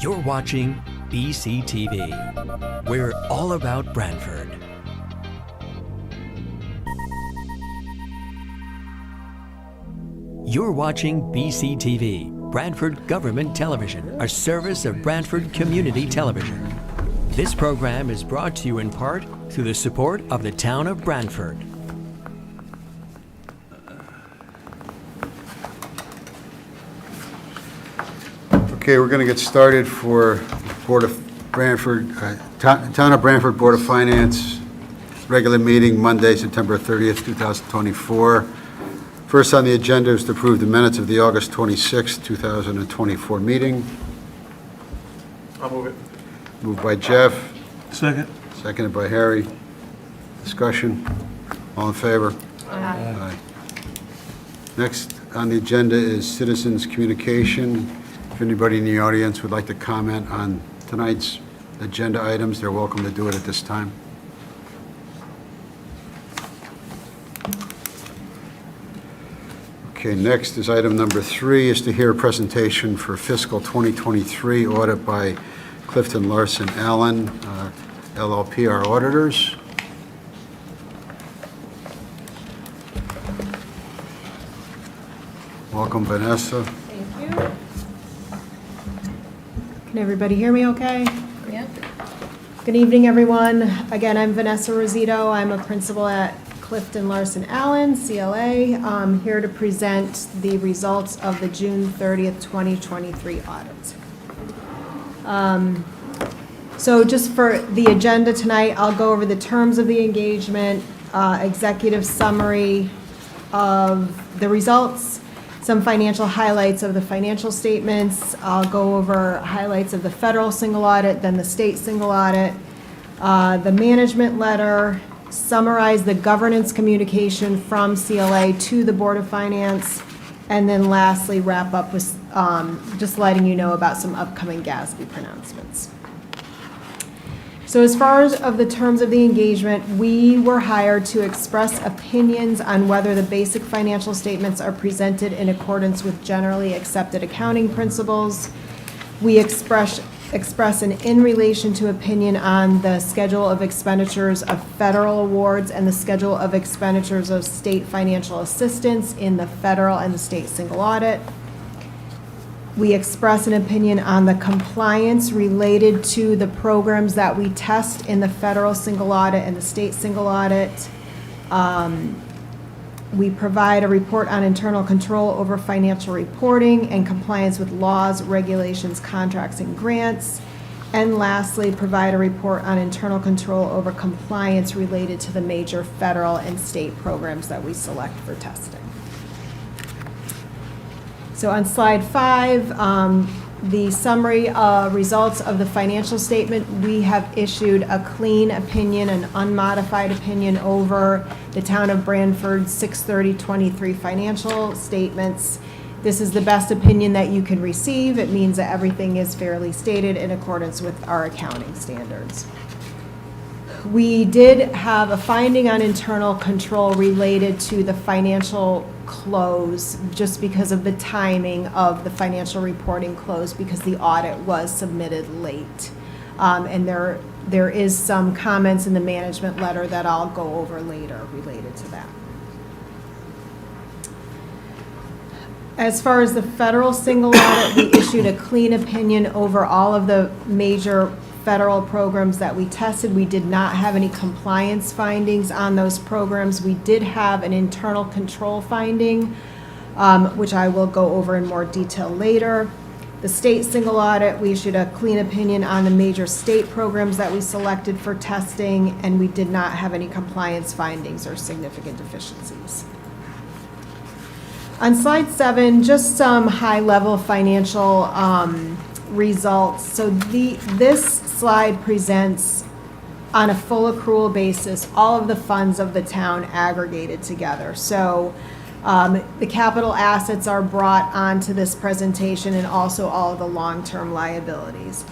You're watching BCTV. We're all about Branford. You're watching BCTV, Branford Government Television, a service of Branford Community Television. This program is brought to you in part through the support of the town of Branford. Okay, we're going to get started for Board of Branford, Town of Branford Board of Finance, regular meeting Monday, September 30th, 2024. First on the agenda is to approve the minutes of the August 26th, 2024 meeting. I'll move it. Moved by Jeff, Second. seconded by Harry. Discussion, all in favor? Aye. Next on the agenda is citizens' communication. If anybody in the audience would like to comment on tonight's agenda items, they're welcome to do it at this time. Okay, next is item number 3, is to hear a presentation for fiscal 2023 audit by Clifton Larson Allen, LLP, our auditors. Welcome, Vanessa. Thank you. Can everybody hear me okay? Yep. Good evening, everyone. Again, I'm Vanessa Rosito. I'm a principal at Clifton Larson Allen, CLA. I'm here to present the results of the June 30th, 2023 audit. So just for the agenda tonight, I'll go over the terms of the engagement, executive summary of the results, some financial highlights of the financial statements. I'll go over highlights of the federal single audit, then the state single audit, the management letter, summarize the governance communication from CLA to the Board of Finance, and then lastly wrap up with just letting you know about some upcoming GASB pronouncements. So as far as of the terms of the engagement, we were hired to express opinions on whether the basic financial statements are presented in accordance with generally accepted accounting principles. We express an in relation to opinion on the schedule of expenditures of federal awards and the schedule of expenditures of state financial assistance in the federal and the state single audit. We express an opinion on the compliance related to the programs that we test in the federal single audit and the state single audit. We provide a report on internal control over financial reporting and compliance with laws, regulations, contracts, and grants. And lastly, provide a report on internal control over compliance related to the major federal and state programs that we select for testing. So on slide 5, the summary results of the financial statement, we have issued a clean opinion, an unmodified opinion over the town of Branford's 6/30/23 financial statements. This is the best opinion that you can receive. It means that everything is fairly stated in accordance with our accounting standards. We did have a finding on internal control related to the financial close, just because of the timing of the financial reporting close, because the audit was submitted late. And there is some comments in the management letter that I'll go over later related to that. As far as the federal single audit, we issued a clean opinion over all of the major federal programs that we tested. We did not have any compliance findings on those programs. We did have an internal control finding, which I will go over in more detail later. The state single audit, we issued a clean opinion on the major state programs that we selected for testing, and we did not have any compliance findings or significant deficiencies. On slide 7, just some high-level financial results. So this slide presents on a full accrual basis all of the funds of the town aggregated together. So the capital assets are brought onto this presentation, and also all of the long-term liabilities.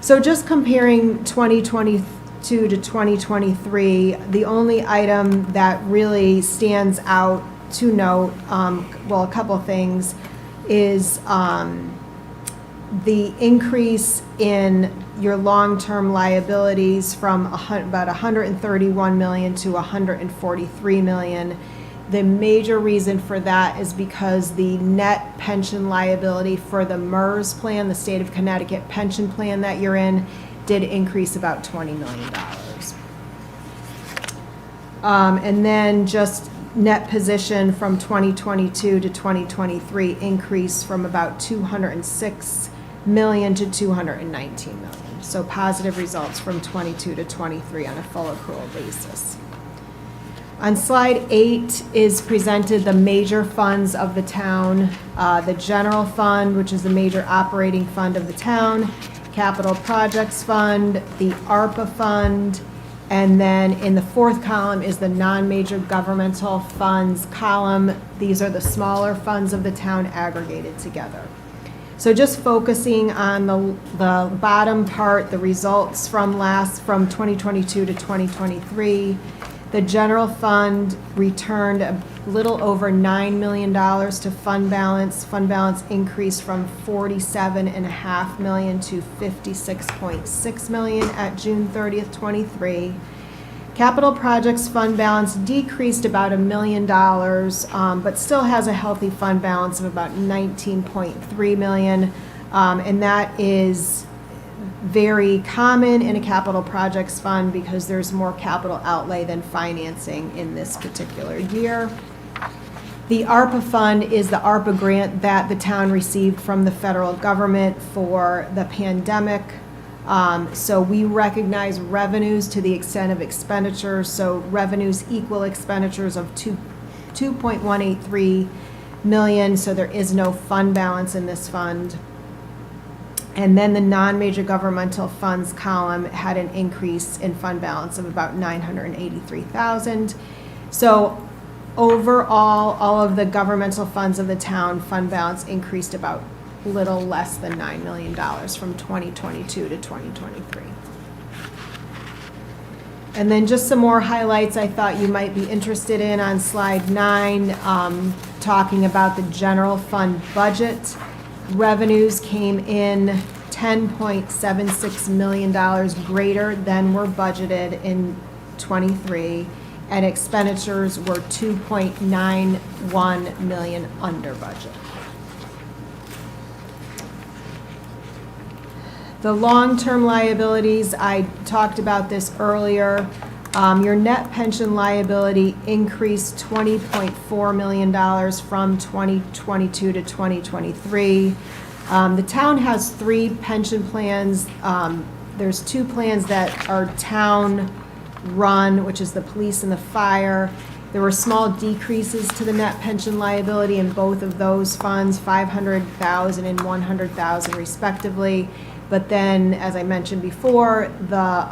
So just comparing 2022 to 2023, the only item that really stands out to note, well, a couple things, is the increase in your long-term liabilities from about 131 million to 143 million. The major reason for that is because the net pension liability for the MERS plan, the state of Connecticut pension plan that you're in, did increase about $20 million. And then just net position from 2022 to 2023 increased from about 206 million to 219 million. So positive results from 22 to 23 on a full accrual basis. On slide 8 is presented the major funds of the town, the general fund, which is the major operating fund of the town, capital projects fund, the ARPA fund, and then in the fourth column is the non-major governmental funds column. These are the smaller funds of the town aggregated together. So just focusing on the bottom part, the results from 2022 to 2023, the general fund returned a little over $9 million to fund balance. Fund balance increased from $47.5 million to $56.6 million at June 30th, 23. Capital projects fund balance decreased about $1 million, but still has a healthy fund balance of about $19.3 million, and that is very common in a capital projects fund because there's more capital outlay than financing in this particular year. The ARPA fund is the ARPA grant that the town received from the federal government for the pandemic. So we recognize revenues to the extent of expenditures. So revenues equal expenditures of 2.183 million. So there is no fund balance in this fund. And then the non-major governmental funds column had an increase in fund balance of about 983,000. So overall, all of the governmental funds of the town fund balance increased about little less than $9 million from 2022 to 2023. And then just some more highlights I thought you might be interested in on slide 9, talking about the general fund budget. Revenues came in $10.76 million greater than were budgeted in 23, and expenditures were $2.91 million under budget. The long-term liabilities, I talked about this earlier. Your net pension liability increased $20.4 million from 2022 to 2023. The town has 3 pension plans. There's 2 plans that are town-run, which is the police and the fire. There were small decreases to the net pension liability in both of those funds, $500,000 and $100,000 respectively. But then, as I mentioned before, the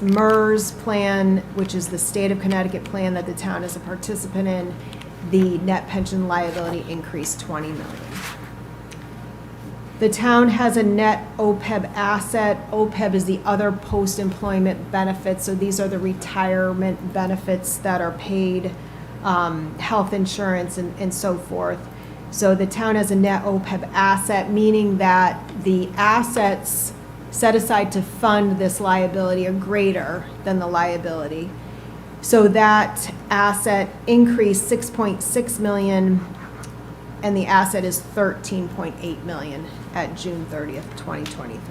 MERS plan, which is the state of Connecticut plan that the town is a participant in, the net pension liability increased $20 million. The town has a net OPEB asset. OPEB is the other post-employment benefits. So these are the retirement benefits that are paid, health insurance and so forth. So the town has a net OPEB asset, meaning that the assets set aside to fund this liability are greater than the liability. So that asset increased $6.6 million, and the asset is $13.8 million at June 30th, 2023.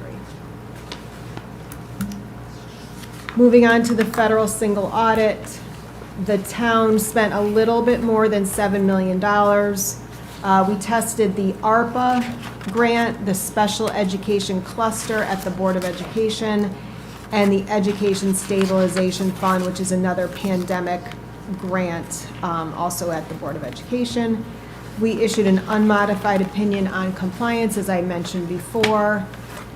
Moving on to the federal single audit, the town spent a little bit more than $7 million. We tested the ARPA grant, the Special Education Cluster at the Board of Education, and the Education Stabilization Fund, which is another pandemic grant, also at the Board of Education. We issued an unmodified opinion on compliance, as I mentioned before.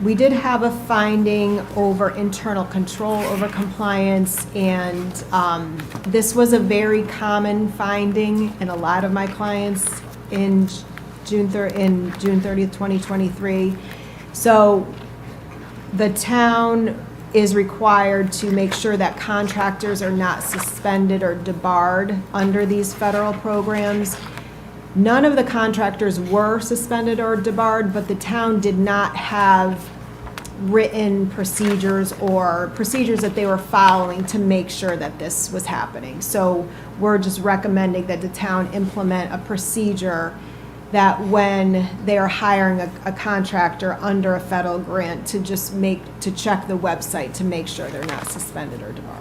We did have a finding over internal control over compliance, and this was a very common finding in a lot of my clients in June 30th, 2023. So the town is required to make sure that contractors are not suspended or debarred under these federal programs. None of the contractors were suspended or debarred, but the town did not have written procedures or procedures that they were following to make sure that this was happening. So we're just recommending that the town implement a procedure that when they are hiring a contractor under a federal grant to just to check the website to make sure they're not suspended or debarred.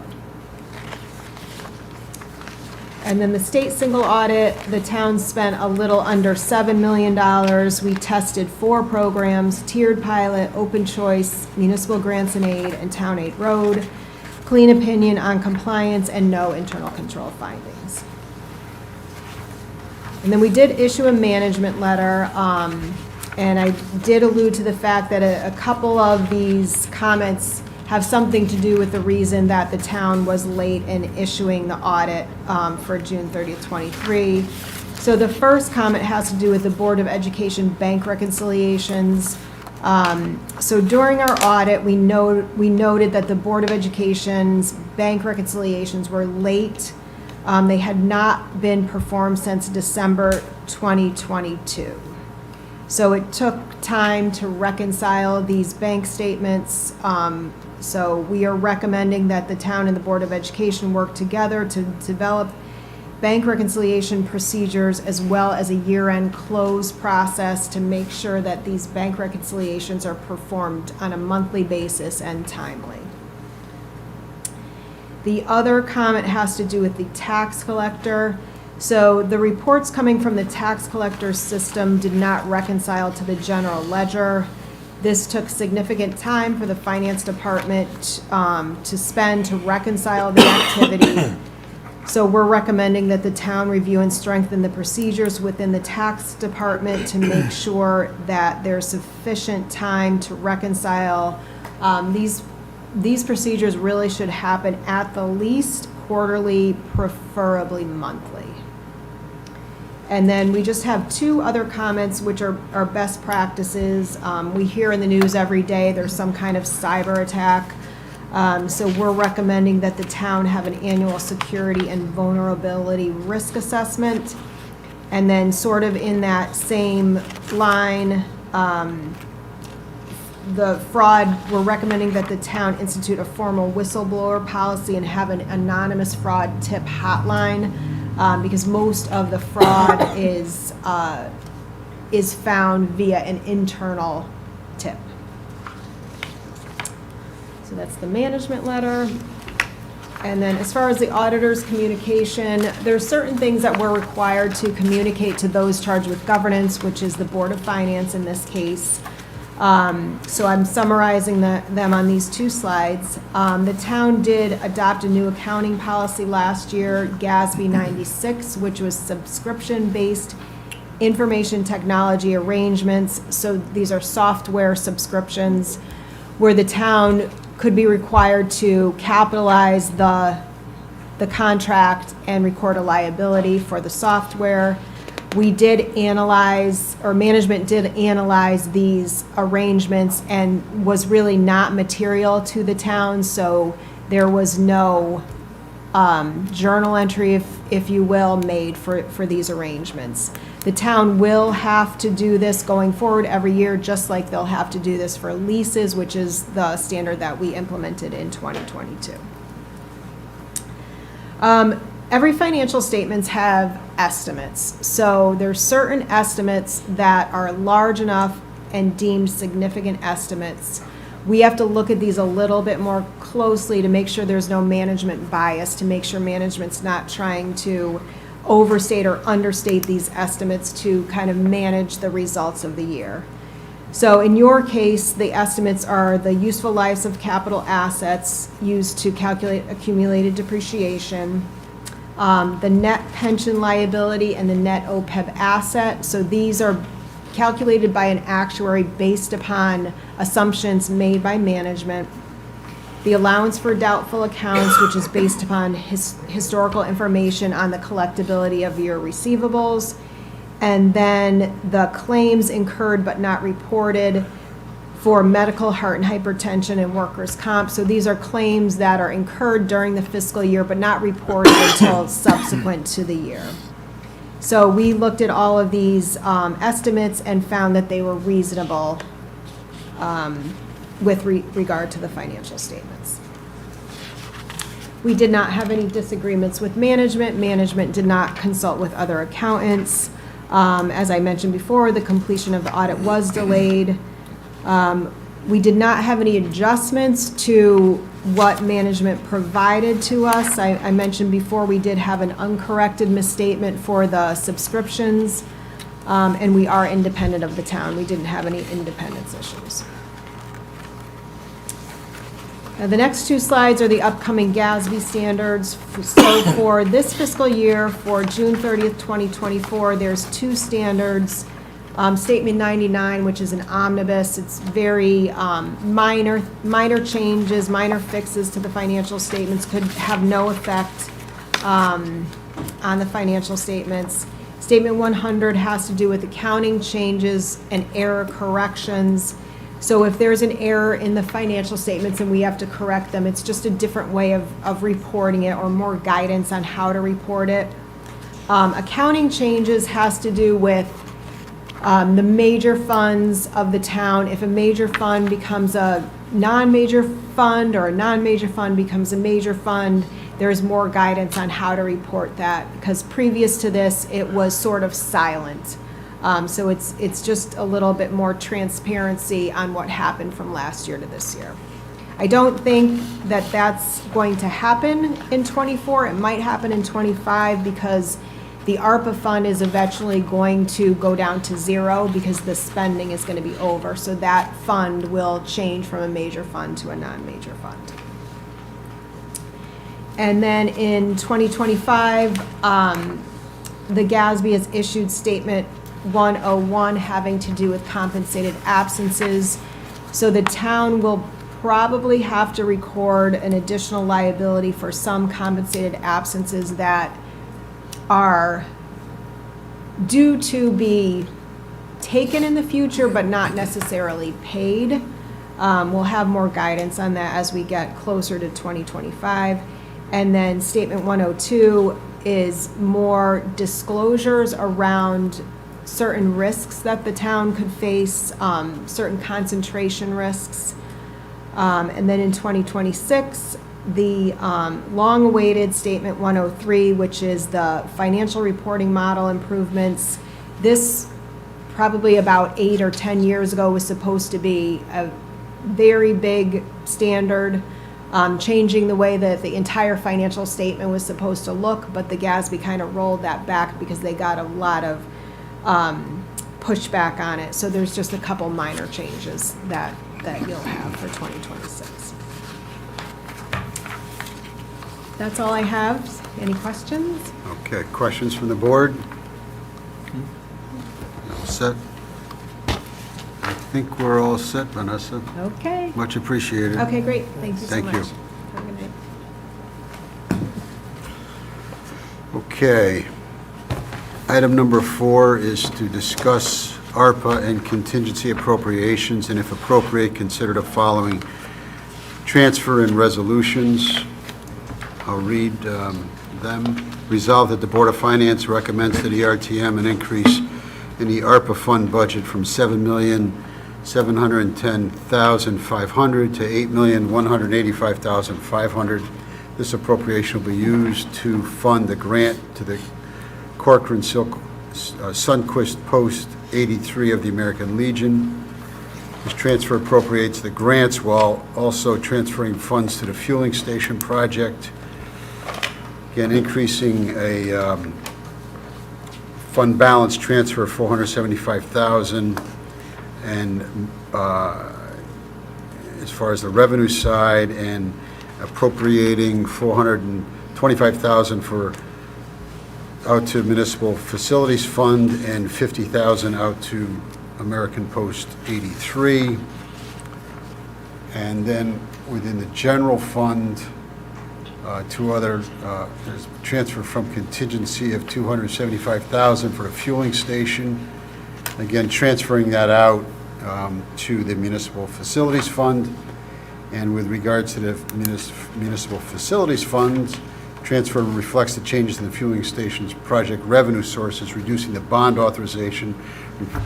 And then the state single audit, the town spent a little under $7 million. We tested 4 programs: tiered pilot, open choice, municipal grants and aid, and town aid road. Clean opinion on compliance and no internal control findings. And then we did issue a management letter, and I did allude to the fact that a couple of these comments have something to do with the reason that the town was late in issuing the audit for June 30th, 23. So the first comment has to do with the Board of Education bank reconciliations. So during our audit, we noted that the Board of Education's bank reconciliations were late. They had not been performed since December 2022. So it took time to reconcile these bank statements. So we are recommending that the town and the Board of Education work together to develop bank reconciliation procedures as well as a year-end close process to make sure that these bank reconciliations are performed on a monthly basis and timely. The other comment has to do with the tax collector. So the reports coming from the tax collector system did not reconcile to the general ledger. This took significant time for the finance department to spend to reconcile the activity. So we're recommending that the town review and strengthen the procedures within the tax department to make sure that there's sufficient time to reconcile. These procedures really should happen at the least quarterly, preferably monthly. And then we just have 2 other comments, which are best practices. We hear in the news every day there's some kind of cyber attack. So we're recommending that the town have an annual security and vulnerability risk assessment. And then sort of in that same line, the fraud, we're recommending that the town institute a formal whistleblower policy and have an anonymous fraud tip hotline. Because most of the fraud is found via an internal tip. So that's the management letter. And then as far as the auditor's communication, there's certain things that we're required to communicate to those charged with governance, which is the Board of Finance in this case. So I'm summarizing them on these 2 slides. The town did adopt a new accounting policy last year, GASB 96, which was subscription-based information technology arrangements. So these are software subscriptions where the town could be required to capitalize the contract and record a liability for the software. We did analyze, or management did analyze these arrangements and was really not material to the town, so there was no journal entry, if you will, made for these arrangements. The town will have to do this going forward every year, just like they'll have to do this for leases, which is the standard that we implemented in 2022. Every financial statements have estimates. So there's certain estimates that are large enough and deemed significant estimates. We have to look at these a little bit more closely to make sure there's no management bias, to make sure management's not trying to overstate or understate these estimates to kind of manage the results of the year. So in your case, the estimates are the useful lives of capital assets used to calculate accumulated depreciation, the net pension liability, and the net OPEB asset. So these are calculated by an actuary based upon assumptions made by management. The allowance for doubtful accounts, which is based upon historical information on the collectability of your receivables. And then the claims incurred but not reported for medical, heart, and hypertension and workers' comp. So these are claims that are incurred during the fiscal year but not reported until subsequent to the year. So we looked at all of these estimates and found that they were reasonable with regard to the financial statements. We did not have any disagreements with management. Management did not consult with other accountants. As I mentioned before, the completion of the audit was delayed. We did not have any adjustments to what management provided to us. I mentioned before, we did have an uncorrected misstatement for the subscriptions, and we are independent of the town. We didn't have any independence issues. Now, the next two slides are the upcoming GASB standards. So for this fiscal year, for June 30th, 2024, there's two standards. Statement 99, which is an omnibus. It's very minor changes, minor fixes to the financial statements, could have no effect on the financial statements. Statement 100 has to do with accounting changes and error corrections. So if there's an error in the financial statements and we have to correct them, it's just a different way of reporting it, or more guidance on how to report it. Accounting changes has to do with the major funds of the town. If a major fund becomes a non-major fund, or a non-major fund becomes a major fund, there's more guidance on how to report that, because previous to this, it was sort of silent. So it's just a little bit more transparency on what happened from last year to this year. I don't think that that's going to happen in '24. It might happen in '25, because the ARPA fund is eventually going to go down to zero, because the spending is going to be over. So that fund will change from a major fund to a non-major fund. And then in 2025, the GASB has issued statement 101 having to do with compensated absences. So the town will probably have to record an additional liability for some compensated absences that are due to be taken in the future but not necessarily paid. We'll have more guidance on that as we get closer to 2025. And then statement 102 is more disclosures around certain risks that the town could face, certain concentration risks. And then in 2026, the long-awaited Statement 103, which is the financial reporting model improvements. This, probably about 8 or 10 years ago, was supposed to be a very big standard, changing the way that the entire financial statement was supposed to look, but the GASB kind of rolled that back because they got a lot of pushback on it. So there's just a couple minor changes that you'll have for 2026. That's all I have. Any questions? Okay, questions from the board? All set? I think we're all set, Vanessa. Okay. Much appreciated. Okay, great. Thank you so Thank much. you. Have a good night. Okay. Item number 4 is to discuss ARPA and contingency appropriations, and if appropriate, consider the following transfer and resolutions. I'll read them. Resolved that the Board of Finance recommends to the RTM an increase in the ARPA fund budget from $7,710,500 to $8,185,500. This appropriation will be used to fund the grant to the Corcoran Sunquist Post 83 of the American Legion. This transfer appropriates the grants while also transferring funds to the fueling station project. Again, increasing a fund balance transfer of $475,000, and as far as the revenue side, and appropriating $425,000 for out to Municipal Facilities Fund and $50,000 out to American Post 83. And then within the general fund, two other, there's a transfer from contingency of $275,000 for the fueling station. Again, transferring that out to the Municipal Facilities Fund. And with regards to the Municipal Facilities Fund, Transfer reflects the changes in the fueling station's project revenue sources, reducing the bond authorization,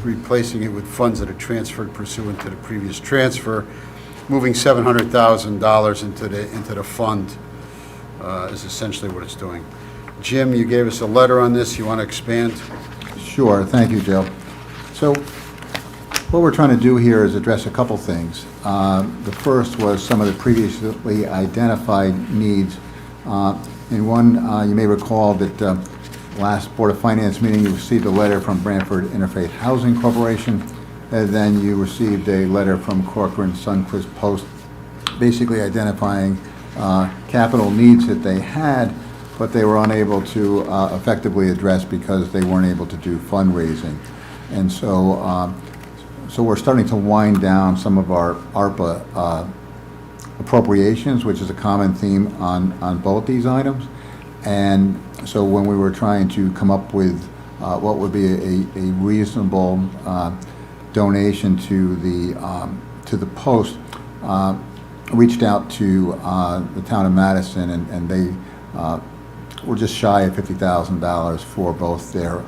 replacing it with funds that are transferred pursuant to the previous transfer, moving $700,000 into the fund is essentially what it's doing. Jim, you gave us a letter on this. You want to expand? Sure, thank you, Joe. So what we're trying to do here is address a couple things. The first was some of the previously identified needs. In one, you may recall that last Board of Finance meeting, you received a letter from Branford Interfaith Housing Corporation, and then you received a letter from Corcoran Sunquist Post, basically identifying capital needs that they had, but they were unable to effectively address because they weren't able to do fundraising. And so, so we're starting to wind down some of our ARPA appropriations, which is a common theme on both these items. And so when we were trying to come up with what would be a reasonable donation to the Post, reached out to the town of Madison, and they were just shy of $50,000 for both their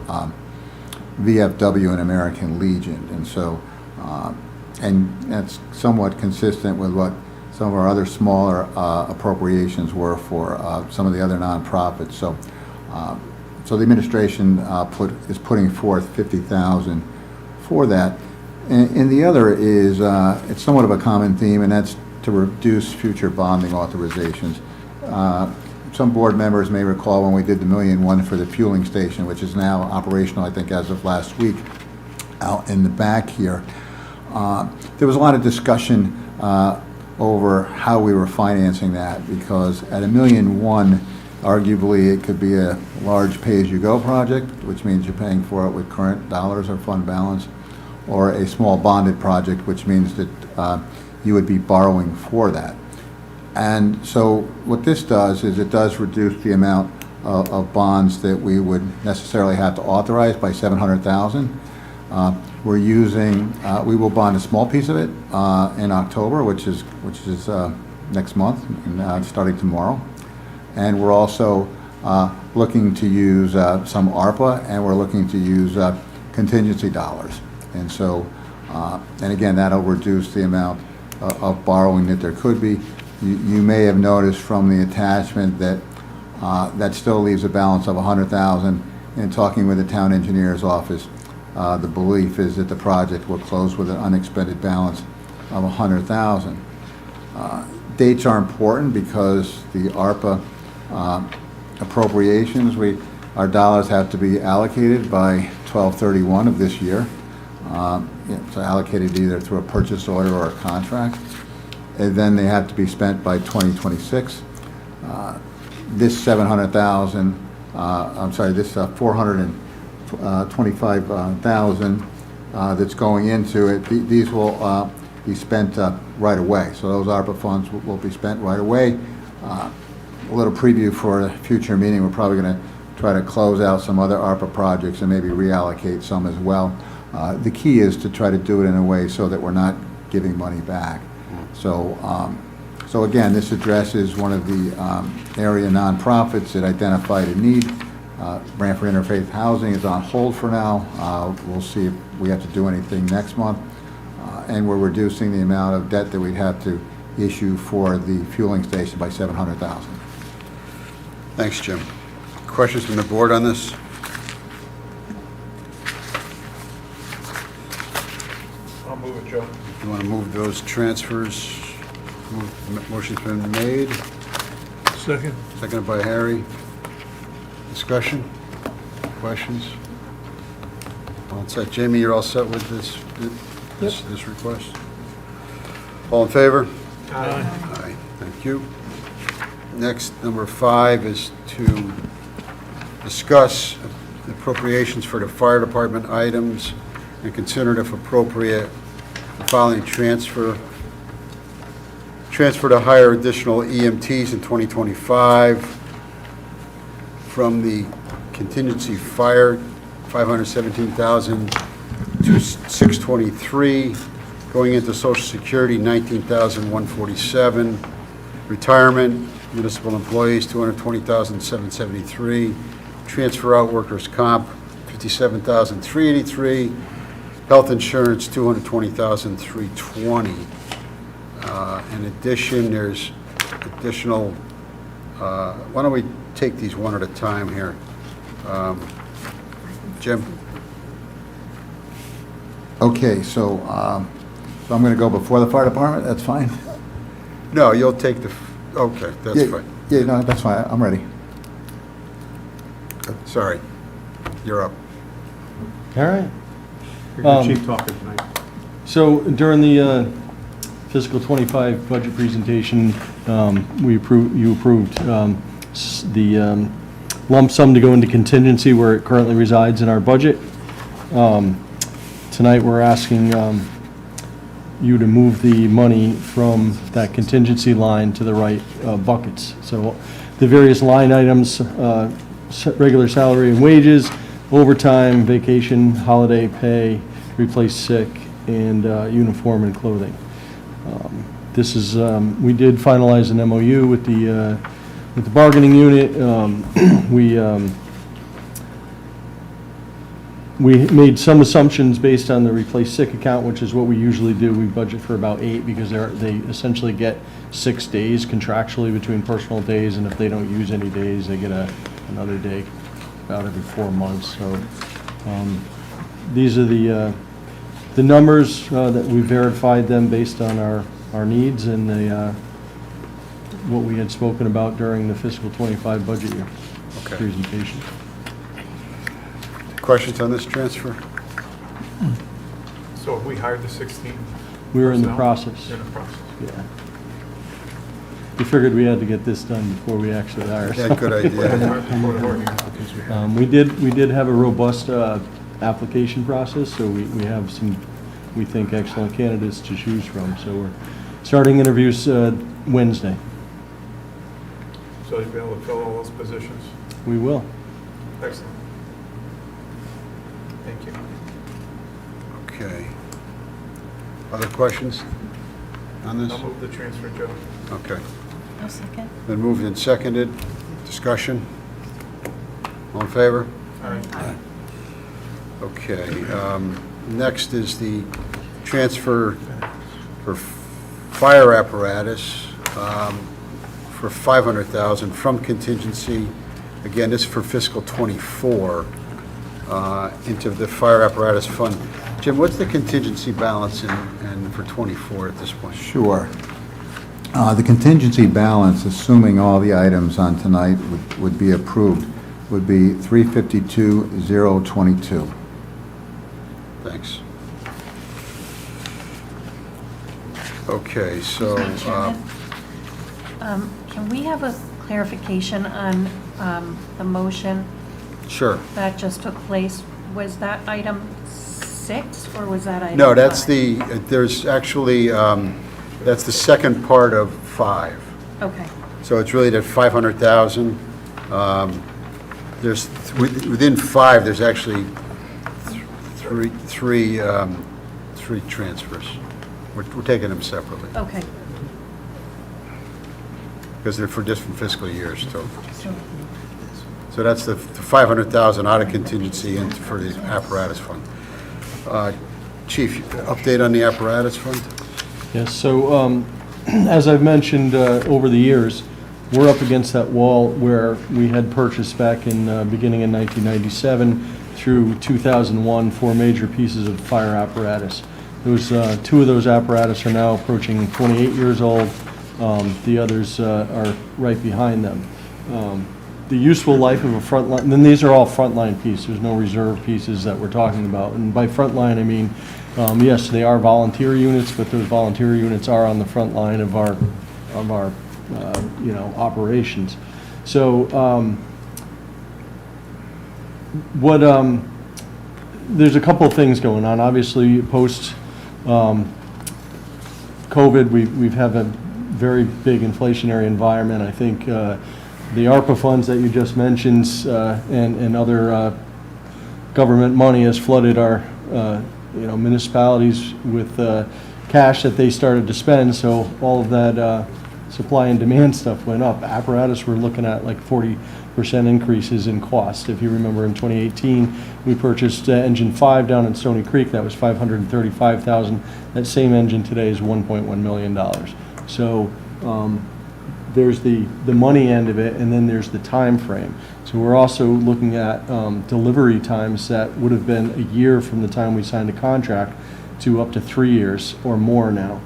VFW and American Legion. And so, and that's somewhat consistent with what some of our other smaller appropriations were for some of the other nonprofits. So, so the administration is putting forth $50,000 for that. And the other is it's somewhat of a common theme, and that's to reduce future bonding authorizations. Some board members may recall when we did the $1.1 million for the fueling station, which is now operational, I think, as of last week, out in the back here. There was a lot of discussion over how we were financing that, because at $1.1 million, arguably it could be a large pay-as-you-go project, which means you're paying for it with current dollars or fund balance, or a small bonded project, which means that you would be borrowing for that. And so what this does is it does reduce the amount of bonds that we would necessarily have to authorize by $700,000. We're using, we will bond a small piece of it in October, which is next month, and starting tomorrow. And we're also looking to use some ARPA, and we're looking to use contingency dollars. And so, and again, that'll reduce the amount of borrowing that there could be. You may have noticed from the attachment that that still leaves a balance of $100,000. In talking with the town engineer's office, the belief is that the project will close with an unexpended balance of $100,000. Dates are important because the ARPA appropriations, our dollars have to be allocated by 12/31 of this year. It's allocated either through a purchase order or a contract, and then they have to be spent by 2026. This $700,000, I'm sorry, this $425,000 that's going into it, these will be spent right away. So those ARPA funds will be spent right away. A little preview for a future meeting, we're probably going to try to close out some other ARPA projects and maybe reallocate some as well. The key is to try to do it in a way so that we're not giving money back. So, so again, this addresses one of the area nonprofits that identified a need. Branford Interfaith Housing is on hold for now. We'll see if we have to do anything next month. And we're reducing the amount of debt that we'd have to issue for the fueling station by $700,000. Thanks, Jim. Questions from the board on this? I'll move it, Joe. You want to move those transfers? Motion's been made. Second. Seconded by Harry. Discussion? Questions? All set. Jamie, you're all set with this request? All in favor? Aye. Aye. Thank you. Next, number 5 is to discuss appropriations for the fire department items and consider if appropriate the following transfer to hire additional EMTs in 2025 from the contingency fire, $517,000 to $623,000, going into Social Security, $19,147, retirement, Municipal employees, $220,773. Transfer out workers' comp, $57,383. Health insurance, $220,320. In addition, there's additional, why don't we take these one at a time here? Jim? Okay, so I'm going to go before the fire department, that's fine? No, you'll take the, okay, that's Yeah, fine. Yeah, no, that's fine, I'm ready. Sorry, you're up. All right. You're chief talking tonight. So during the fiscal '25 budget presentation, you approved the lump sum to go into contingency where it currently resides in our budget. Tonight, we're asking you to move the money from that contingency line to the right buckets. So the various line items, regular salary and wages, overtime, vacation, holiday pay, replace sick, and uniform and clothing. This is, we did finalize an MOU with the bargaining unit. We made some assumptions based on the replace sick account, which is what we usually do. We budget for about 8 because they essentially get 6 days contractually between personal days, and if they don't use any days, they get another day about every 4 months. So these are the numbers that we verified them based on our needs and what we had spoken about during the fiscal '25 budget year Okay. presentation. Questions on this transfer? So have we hired the 16? We were in the personnel? process. You're in the process. Yeah. We figured we had to get this done before we actually hire. Yeah, good idea. We did have a robust application process, so we have some, we think, excellent candidates to choose from. So we're starting interviews Wednesday. So you'll be able to fill all those positions? We will. Excellent. Thank you. Okay. Other questions on this? I'll move the transfer, Joe. Okay. I'll second. Been moved and seconded. Discussion? All in favor? All right. Okay. Next is the transfer for fire apparatus for $500,000 from contingency. Again, this is for fiscal '24 into the fire apparatus fund. Jim, what's the contingency balance in for '24 at this point? Sure. The contingency balance, assuming all the items on tonight would be approved, would be $352,022. Thanks. Okay, so, Mr. Chairman, can we have a clarification on the motion sure. that just took place? Was that item 6 or was that item 5? No, that's there's actually, that's the second part of 5. Okay, So it's really that 500,000. There's, within 5, there's actually three transfers. We're taking them separately, okay. because they're for different fiscal years, too. So So that's the 500,000 out of contingency and for the apparatus fund. Chief, update on the apparatus fund? Yes, so as I've mentioned over the years, we're up against that wall where we had purchased back in beginning in 1997 through 2001 4 major pieces of fire apparatus. Those 2 of those apparatus are now approaching 28 years old. The others are right behind them. The useful life of a frontline, and then these are all frontline pieces, there's no reserve pieces that we're talking about. And by frontline, I mean, yes, they are volunteer units, but those volunteer units are on the front line of our operations. So, there's a couple of things going on. Obviously, post COVID, we've had a very big inflationary environment. I think the ARPA funds that you just mentioned and other government money has flooded our municipalities with cash that they started to spend. So all of that supply and demand stuff went up. Apparatus, we're looking at like 40% increases in cost. If you remember, in 2018, we purchased engine 5 down in Stony Creek. That was $535,000. That same engine today is $1.1 million. So there's the money end of it, and then there's the time frame. So we're also looking at delivery times that would have been a year from the time we signed a contract to up to 3 years or more now.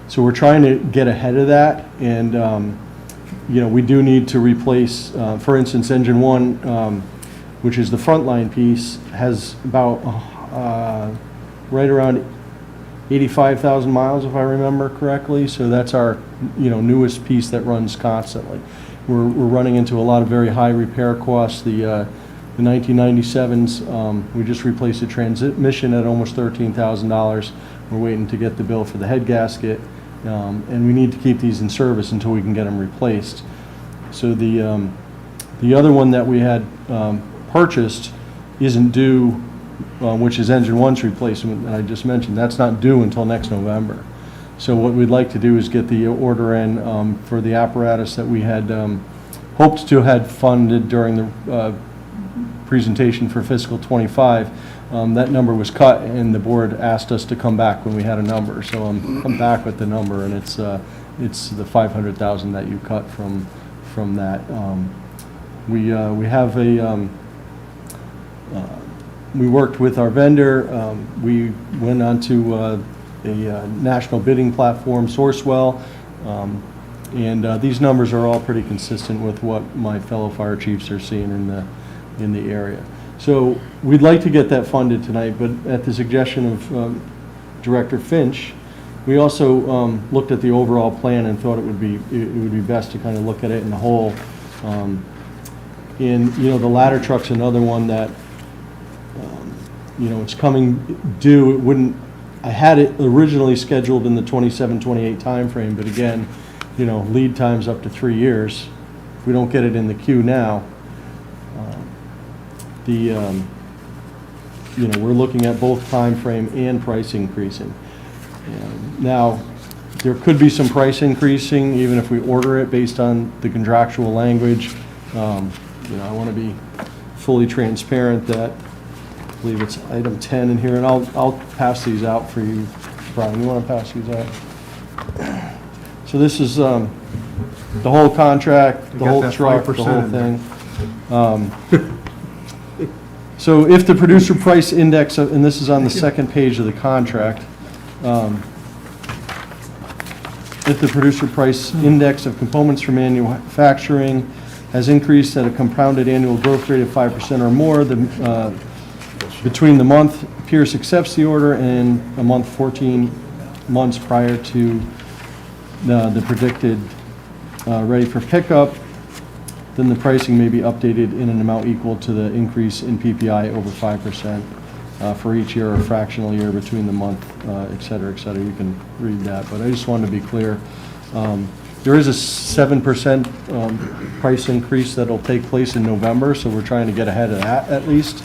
So we're trying to get ahead of that, and we do need to replace, for instance, engine 1, which is the frontline piece, has about right around 85,000 miles, if I remember correctly. So that's our newest piece that runs constantly. We're running into a lot of very high repair costs. The 1997s, we just replaced the transmission at almost $13,000. We're waiting to get the bill for the head gasket, and we need to keep these in service until we can get them replaced. So the other one that we had purchased isn't due, which is engine 1's replacement that I just mentioned. That's not due until next November. So what we'd like to do is get the order in for the apparatus that we had hoped to had funded during the presentation for fiscal '25. That number was cut, and the board asked us to come back when we had a number. So I'm back with the number, and it's the $500,000 that you cut from that. We have a we worked with our vendor. We went onto a national bidding platform, Sourcewell, and these numbers are all pretty consistent with what my fellow fire chiefs are seeing in the area. So we'd like to get that funded tonight, but at the suggestion of Director Finch, we also looked at the overall plan and thought it would be best to kind of look at it in the whole. The ladder truck's another one that it's coming due. It wouldn't. I had it originally scheduled in the 27-28 timeframe, but again, lead time's up to 3 years. If we don't get it in the queue now, we're looking at both time frame and price increasing. Now, there could be some price increasing even if we order it based on the contractual language. I want to be fully transparent that I believe it's item 10 in here, and I'll pass these out for you. Brian, you want to pass these out? So this is the whole contract, the whole truck, the whole thing. So if the producer price index, and this is on the second page of the contract, if the producer price index of components for manufacturing has increased at a compounded annual growth rate of 5% or more, between the month Pierce accepts the order and a month 14 months prior to the predicted ready for pickup, then the pricing may be updated in an amount equal to the increase in PPI over 5% for each year or fractional year between the month, et cetera, et cetera. You can read that, but I just wanted to be clear. There is a 7% price increase that'll take place in November, so we're trying to get ahead of that at least.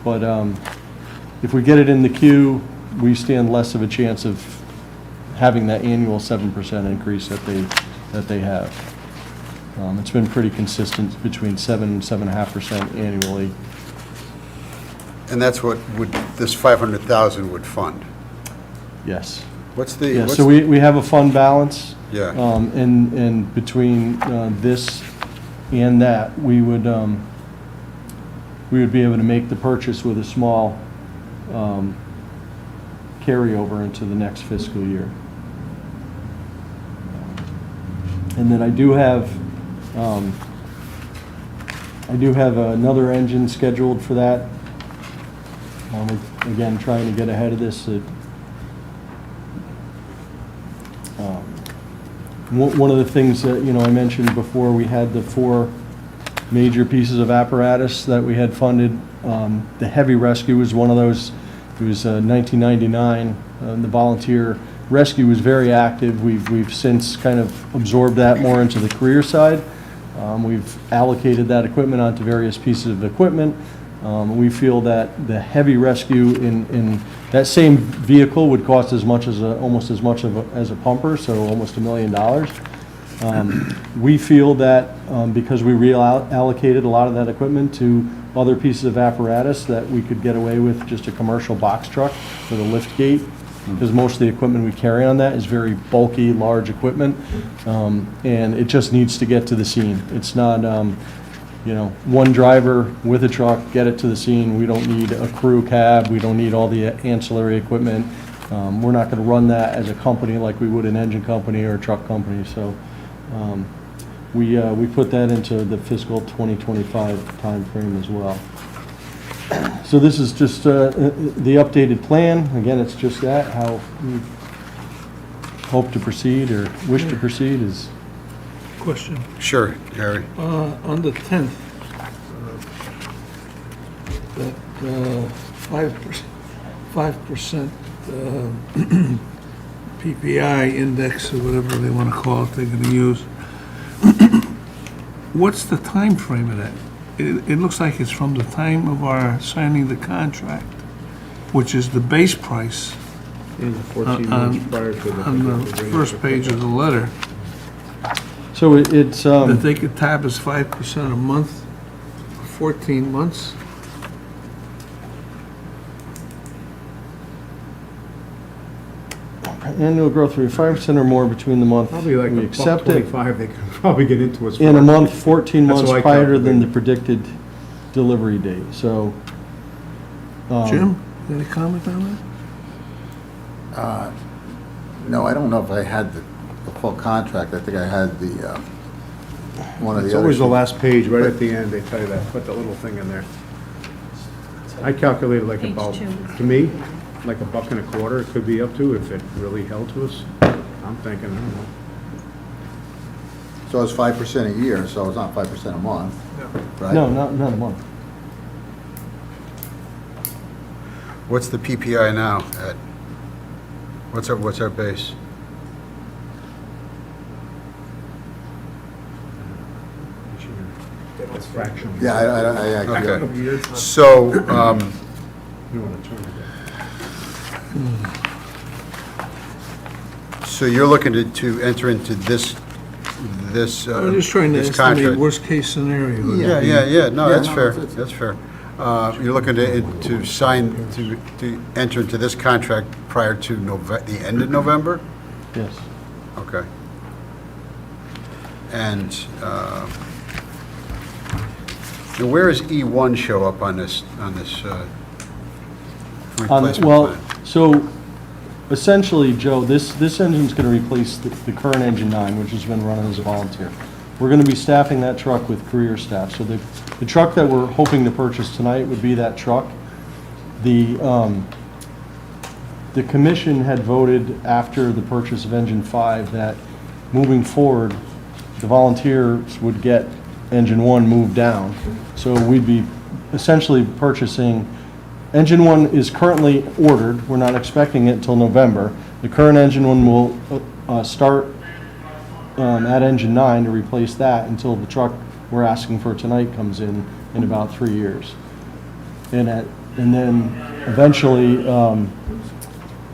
But if we get it in the queue, we stand less of a chance of having that annual 7% increase that they have. It's been pretty consistent between 7 and 7.5% annually. And that's what this 500,000 would fund? Yes. So we have a fund balance. Yeah. And between this and that, we would be able to make the purchase with a small carryover into the next fiscal year. And then I do have another engine scheduled for that. Again, trying to get ahead of this. One of the things that I mentioned before, we had the 4 major pieces of apparatus that we had funded. The heavy rescue was one of those. It was 1999. The volunteer rescue was very active. We've since kind of absorbed that more into the career side. We've allocated that equipment onto various pieces of equipment. We feel that the heavy rescue in That same vehicle would cost as much as, almost as much as a pumper, so almost $1 million. We feel that because we reallocated a lot of that equipment to other pieces of apparatus, that we could get away with just a commercial box truck with a lift gate, because most of the equipment we carry on that is very bulky, large equipment, and it just needs to get to the scene. It's not, one driver with a truck, get it to the scene. We don't need a crew cab. We don't need all the ancillary equipment. We're not going to run that as a company like we would an engine company or a truck company. So we put that into the fiscal 2025 timeframe as well. So this is just the updated plan. Again, it's just that, how we hope to proceed or wish to proceed is. Question. Sure, Harry. On the 10th, that 5% PPI index, or whatever they want to call it, they're going to use. What's the time frame of that? It looks like it's from the time of our signing the contract, which is the base price In the 14 months prior to the. on the first page of the letter, So it's, that they could tap as 5% a month for 14 months. annual growth rate 5% or more between the month Probably like we a accept it, $1.25, they could probably get into us. in a for. month 14 That's months what I prior than the calculated. predicted delivery date. So Jim, any comment on that? No, I don't know if I had the full contract. I think I had the, one of the It's other. always the last page, right at the end, they tell you that, put the little thing in there. I calculated like Page about, 2. to me, like $1.25 it could be up to if it really held to us. I'm thinking, I don't know. So it's 5% a year, so it's not 5% a month, right? no, not a month. What's the PPI now, Ed? What's our base? It's fractional. Yeah, I Okay. So, You want to turn it. so you're looking to enter into this I'm just trying to this estimate contract? worst-case scenario. Yeah, no, that's no, fair, it's- that's fair. You're looking to sign, to enter into this contract prior to the end of November? Yes. Okay. And now where does E1 show up on this replacement Well, plan? so essentially, Joe, this engine's going to replace the current engine 9, which has been running as a volunteer. We're going to be staffing that truck with career staff. So the truck that we're hoping to purchase tonight would be that truck. The commission had voted after the purchase of engine 5 that moving forward, the volunteers would get engine 1 moved down. So we'd be essentially purchasing, engine 1 is currently ordered. We're not expecting it until November. The current engine 1 will start at engine 9 to replace that until the truck we're asking for tonight comes in about 3 years. And then eventually,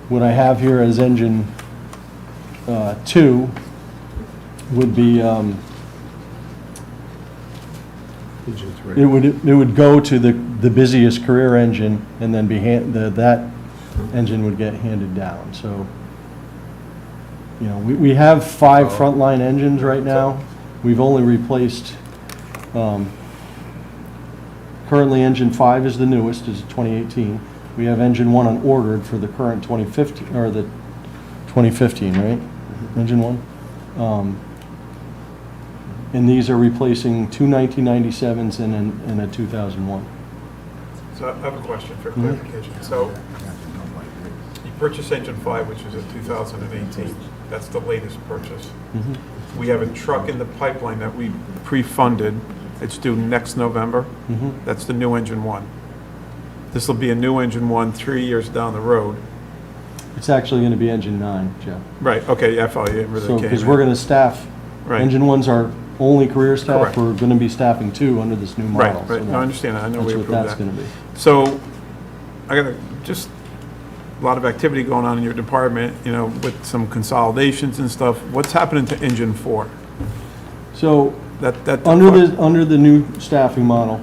what I have here as engine 2 would be, it would go to the busiest career engine, and then that engine would get handed down. So, we have 5 frontline engines right now. We've only replaced, currently engine 5 is the newest, is 2018. We have engine 1 on ordered for the current 2015, or the 2015, right? Engine 1. And these are replacing 2 1997s and a 2001. So I have a question for clarification. So you purchased engine 5, which is a 2018. That's the latest purchase. We have a truck in the pipeline that we pre-funded. It's due next November. That's the new engine 1. This will be a new engine 1 3 years down the road. It's actually going to be engine 9, Jeff. Right, okay, yeah, I follow you. So, because we're going to staff, Right. engine 1's our only career staff. Correct. We're going to be staffing 2 under this new model. Right, right, no, I understand that, I know we That's what approved that's that. going to be. So, I gotta just, a lot of activity going on in your department, you know, with some consolidations and stuff. What's happening to Engine 4? So, That under the new staffing model,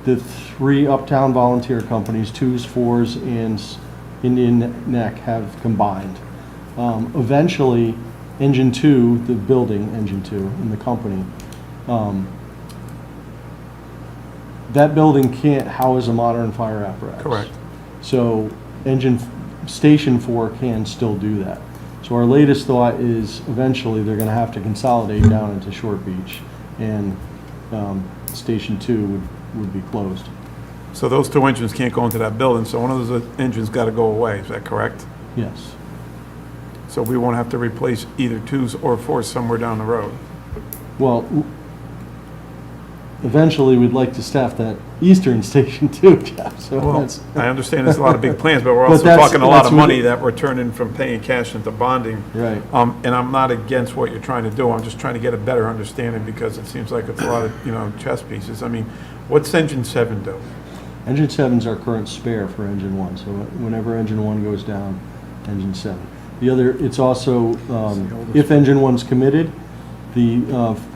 the 3 Uptown volunteer companies, 2s, 4s, and Indian Neck have combined. Eventually, Engine 2, the building, Engine 2, and the company, that building can't house a modern fire apparatus. Correct. So Station 4 can still do that. So our latest thought is eventually they're gonna have to consolidate down into Short Beach, and Station 2 would be closed. So those 2 engines can't go into that building, so one of those engines got to go away, is that correct? Yes. So we won't have to replace either 2s or 4s somewhere down the road. Well, eventually we'd like to staff that eastern station too, Jeff, so Well, that's. I understand there's a lot of big plans, but we're But also that's- talking a lot that's of what money it- that we're turning from paying cash into bonding. Right. And I'm not against what you're trying to do, I'm just trying to get a better understanding, because it seems like it's a lot of, you know, chess pieces. I mean, what's Engine 7 do? Engine 7's our current spare for Engine 1, so whenever Engine 1 goes down, Engine 7. The other, it's also, if Engine 1's committed, the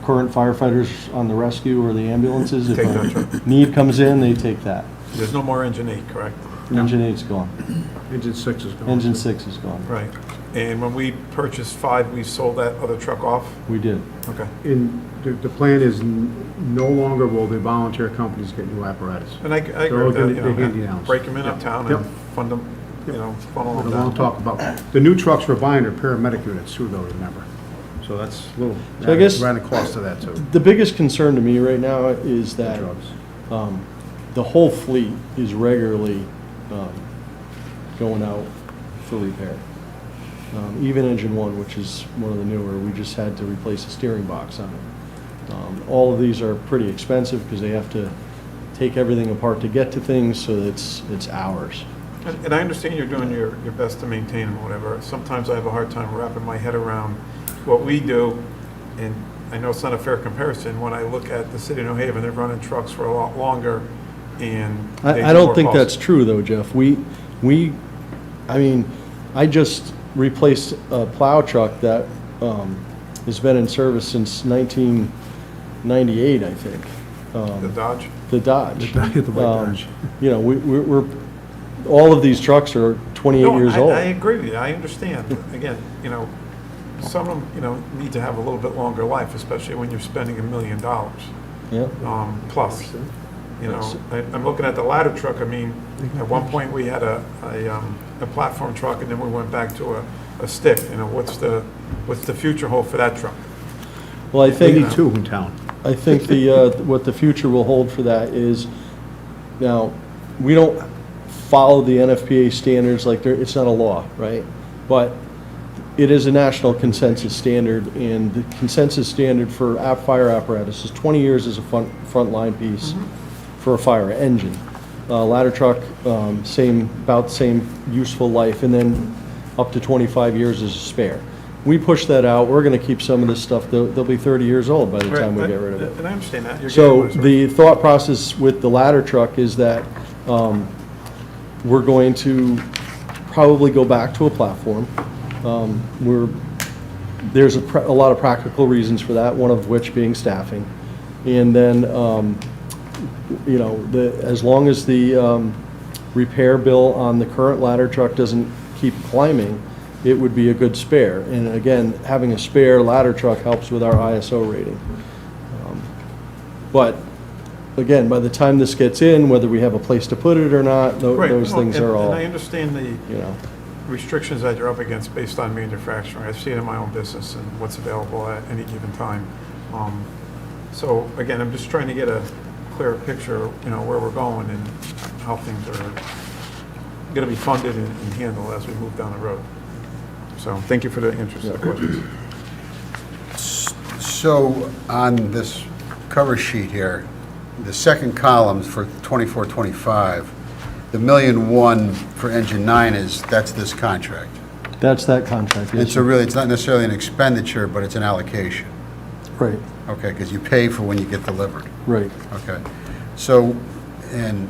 current firefighters on the rescue or the ambulances, if Take that a truck. need comes in, they take that. There's no more Engine 8, correct? Engine 8's gone. Engine 6 is gone. Engine 6 is gone. Right. And when we purchased 5, we sold that other truck off? We did. Okay. And the plan is no longer will the volunteer companies get new apparatus. And I agree They're with that, gonna- you they're hand-me-downs. know, break them in uptown and Yep. fund them, you know, funnel But them I want down. to talk about, the new trucks we're buying are paramedic units too, though, remember? So that's a little, So I guess- around the cost of that too. The biggest concern to me right now is that Drugs. the whole fleet is regularly going out for repair. Even Engine 1, which is one of the newer, we just had to replace the steering box on it. All of these are pretty expensive because they have to take everything apart to get to things, so it's ours. And I understand you're doing your best to maintain them, or whatever. Sometimes I have a hard time wrapping my head around what we do, and I know it's not a fair comparison. When I look at the city of New Haven, they're running trucks for a lot longer, and they I do don't more think calls. that's true, though, Jeff. I mean, I just replaced a plow truck that has been in service since 1998, I think. The Dodge? The Dodge. The white Dodge. You know, we're, all of these trucks are 28 No, years I old. agree with you, I understand. Again, you know, some of them, you know, need to have a little bit longer life, especially when you're spending $1 million Yeah. plus. You know, I'm looking at the ladder truck. I mean, at one point we had a platform truck, and then we went back to a stick. You know, what's the future hold for that truck? Well, I think 82 in town. I think what the future will hold for that is, now, we don't follow the NFPA standards, like it's not a law, right? But it is a national consensus standard, and the consensus standard for fire apparatus is 20 years as a frontline piece for a fire engine. Ladder truck, about the same useful life, and then up to 25 years as a spare. We push that out, we're gonna keep some of this stuff, they'll be 30 years old by the time we get rid of it. And I understand that. You're So getting what the thought process with the ladder truck is that we're going to probably go back to a platform. There's a lot of practical reasons for that, one of which being staffing. And then, you know, as long as the repair bill on the current ladder truck doesn't keep climbing, it would be a good spare. And again, having a spare ladder truck helps with our ISO rating. But again, by the time this gets in, whether we have a place to put it or not, Right. those No, things are all, And I understand the you know. restrictions that you're up against based on manufacturing. I've seen it in my own business and what's available at any given time. So again, I'm just trying to get a clearer picture, you know, where we're going and how things are going to be funded and handled as we move down the road. So thank you for the answers to the questions. So on this cover sheet here, the second column for 24-25, the $1.1 million for Engine 9 that's this contract. That's that contract, And yes, so sir. really, it's not necessarily an expenditure, but it's an allocation. Right, Okay, because you pay for when you get delivered. right. Okay. So, and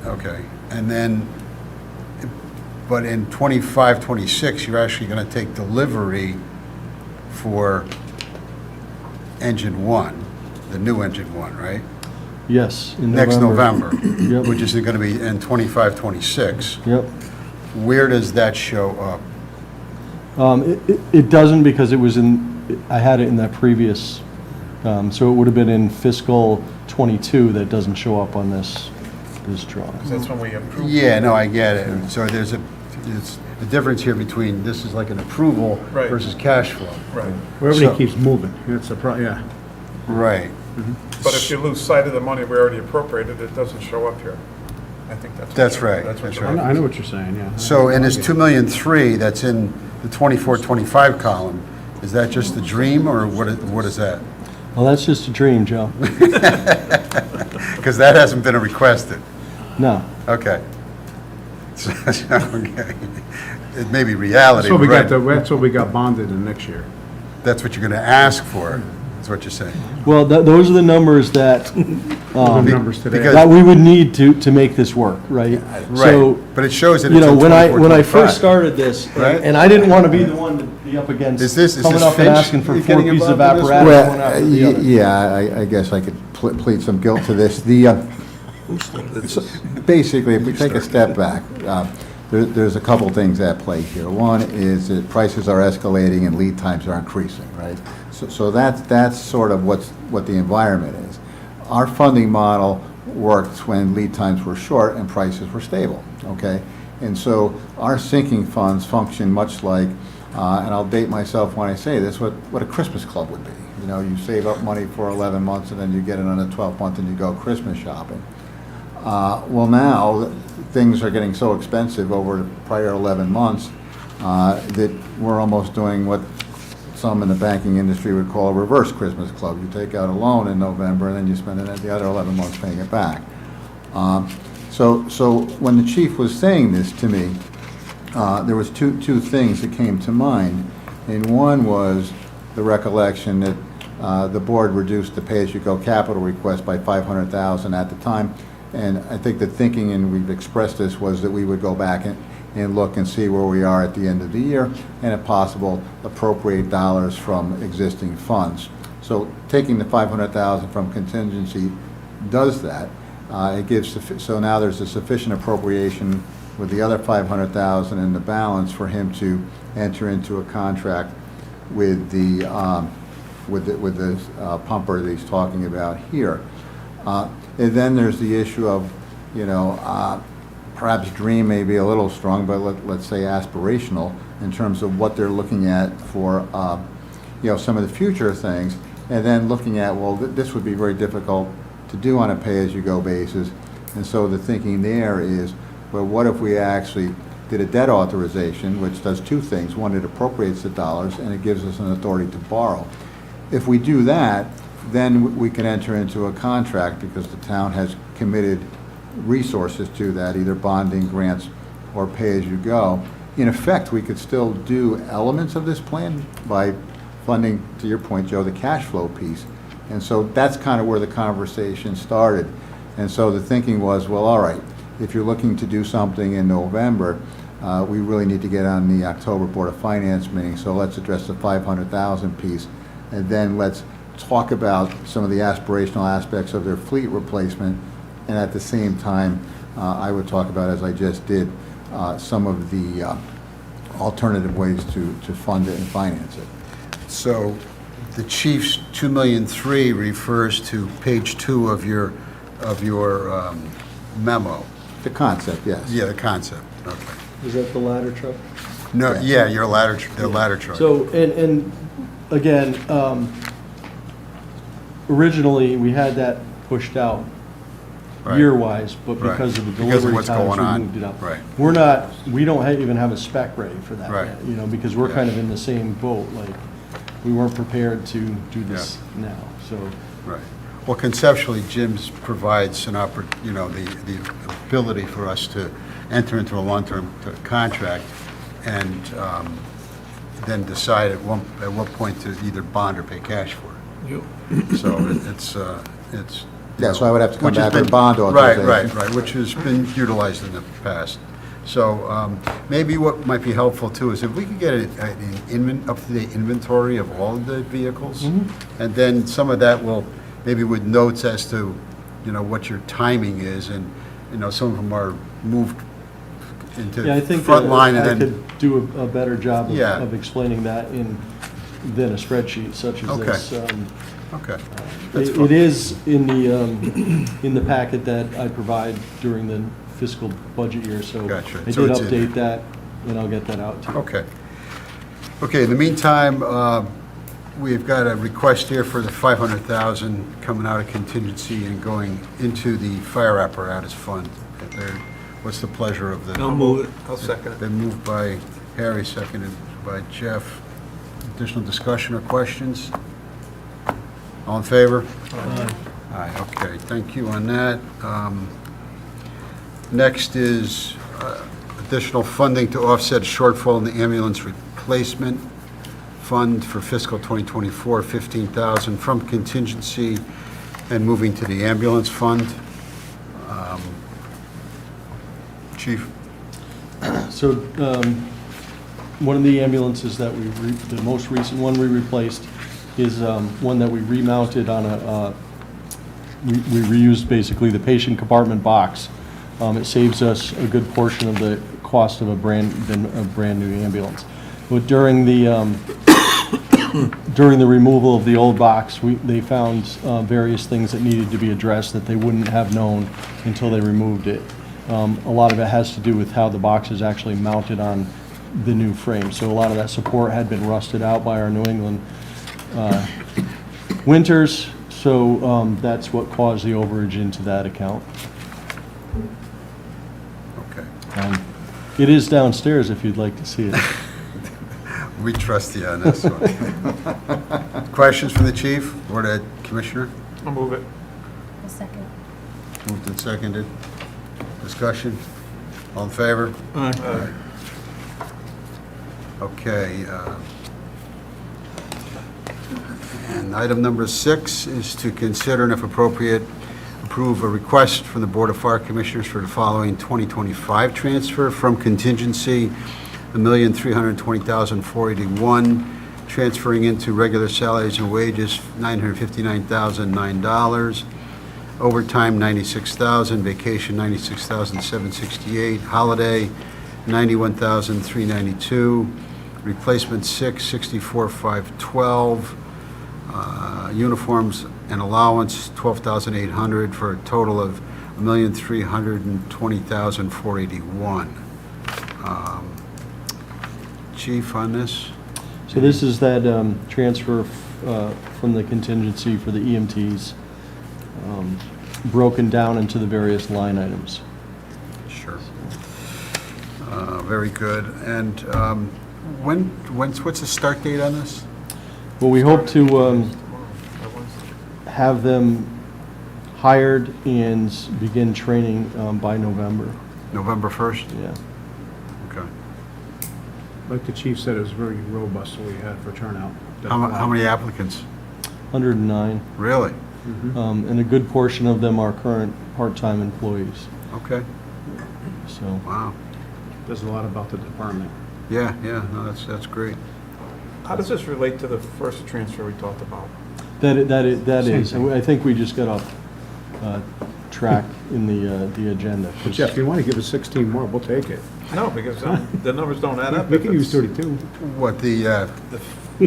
then But in 25, 26, you're actually going to take delivery for engine one, the new engine one, right? Yes, in Next November, Yep. which is going to be in 25, 26. Yep. Where does that show up? It doesn't because it was I had it in that previous, so it would have been in fiscal '22 that doesn't show up on this drawing. That's when we approve. Yeah, no, I get it. So there's a difference here between, this is like an approval Right. versus cash flow. Right. Everybody So- keeps moving. It's a yeah. Right. But if you lose sight of the money we already appropriated, it doesn't show up here. I think that's. That's right, what that's you're- right. I know what you're saying, yeah. So in this 2,000,003 that's in the 24, 25 column, is that just a dream, or what is that? Well, that's just a dream, Joe. Because that hasn't been requested. No. Okay. Okay. It may be reality, That's what we right? got, that's what we got bonded in next year. That's what you're going to ask for, is what you're saying. Well, those are the numbers that, The numbers today. because- that we would need to make this work, right? So, Right, but it shows that you it's know, in 24, when I 25. first started this, Right. and I didn't want to be the one to be up against Is this coming up and Finch asking for you're 4 getting pieces of involved in this apparatus, one Well, after the other. yeah, I guess I could plead some guilt to this. So basically, if we take a step back, there's a couple things at play here. One is that prices are escalating and lead times are increasing, right? So that's sort of what the environment is. Our funding model worked when lead times were short and prices were stable, okay? And so our sinking funds function much like, and I'll date myself when I say this, what a Christmas club would be. You know, you save up money for 11 months and then you get it on a 12th month and you go Christmas shopping. Well, now, things are getting so expensive over the prior 11 months that we're almost doing what some in the banking industry would call a reverse Christmas club. You take out a loan in November, and then you spend the other 11 months paying it back. So when the chief was saying this to me, there was two things that came to mind. And one was the recollection that the board reduced the pay-as-you-go capital request by $500,000 at the time. And I think the thinking, and we've expressed this, was that we would go back and look and see where we are at the end of the year, and if possible, appropriate dollars from existing funds. So taking the $500,000 from contingency does that. It gives, so now there's a sufficient appropriation with the other $500,000 in the balance for him to enter into a contract with the pumper that he's talking about here. And then there's the issue of, you know, perhaps dream may be a little strong, but let's say aspirational in terms of what they're looking at for, you know, some of the future things, and then looking at, well, this would be very difficult to do on a pay-as-you-go basis. And so the thinking there is, well, what if we actually did a debt authorization, which does two things. One, it appropriates the dollars, and it gives us an authority to borrow. If we do that, then we can enter into a contract because the town has committed resources to that, either bonding, grants, or pay-as-you-go. In effect, we could still do elements of this plan by funding, to your point, Joe, the cash flow piece. And so that's kind of where the conversation started. And so the thinking was, well, all right, if you're looking to do something in November, we really need to get on the October Board of Finance meeting, so let's address the $500,000 piece, and then let's talk about some of the aspirational aspects of their fleet replacement, and at the same time, I would talk about, as I just did, some of the alternative ways to fund it and finance it. So the chief's 2,000,003 refers to page 2 of your memo. The concept, yes. Yeah, the concept, okay. Is that the ladder truck? No, yeah, your ladder, the ladder truck. So, and again, originally, we had that pushed out Right. year-wise, but Right. because of the Because of delivery what's times, going we on. moved it up. Right. We don't even have a spec ready for that Right. yet, you know, because we're Yeah. kind of in the same boat, like, we weren't prepared to do this now, so. Right. Well, conceptually, Jim's provides an the ability for us to enter into a long-term contract and then decide at what point to either bond or pay cash for it. So it's. Yeah, so I would have to come which has back with been- bond authorization. Right, which has been utilized in the past. So maybe what might be helpful too is if we could get an up-to-date inventory of all of the vehicles, and then some of that will, maybe with notes as to, what your timing is, and, some of them are moved into Yeah, I think front line, I and then, could do a better job Yeah. of explaining that than a spreadsheet such as Okay. this. okay. That's It fine. is in the packet that I provide during the fiscal budget year, so Gotcha. I So did it's in update that, and I'll get that out to you. Okay. Okay, in the meantime, we've got a request here for the $500,000 coming out of contingency and going into the fire apparatus fund. What's the pleasure of the? I'll move it. I'll second it. Been moved by Harry, seconded by Jeff. Additional discussion or questions? All in favor? Aye, okay, thank you on that. Next is additional funding to offset shortfall in the ambulance replacement fund for fiscal 2024, $15,000 from contingency and moving to the ambulance fund. Chief? So, one of the ambulances that the most recent one we replaced is one that we remounted on we reused basically the patient compartment box. It saves us a good portion of the cost of a brand new ambulance. But during the removal of the old box, they found various things that needed to be addressed that they wouldn't have known until they removed it. A lot of it has to do with how the box is actually mounted on the new frame. So a lot of that support had been rusted out by our New England winters. So that's what caused the overage into that account. Okay. It is downstairs if you'd like to see it. We trust you on this one. Questions from the chief or the commissioner? I'll move it. A second. Moved and seconded. Discussion? All in favor? Aye. Okay. And item number 6 is to consider and if appropriate, approve a request from the Board of Fire Commissioners for the following 2025 transfer from contingency, $1,320,481, transferring into regular salaries and wages, $959,009, overtime, $96,000, vacation, $96,768, holiday, $91,392, replacement 6, $64,512, uniforms and allowance, $12,800, for a total of $1,320,481. Chief, on this? So this is that transfer from the contingency for the EMTs, broken down into the various line items. Sure. Very good. And what's the start date on this? Well, we hope to have them hired and begin training by November. November 1st? Yeah. Okay. Like the chief said, it was very robust, what we had for turnout. How many applicants? 109. Really? And a good portion of them are current part-time employees. Okay. So Wow. There's a lot about the department. Yeah, no, that's great. How does this relate to the first transfer we talked about? that Same is. thing. I think we just got off track in the agenda. 'cause- Jeff, if you want to give us 16 more, we'll take it. No, because the numbers don't add up. We can use 32. What, the The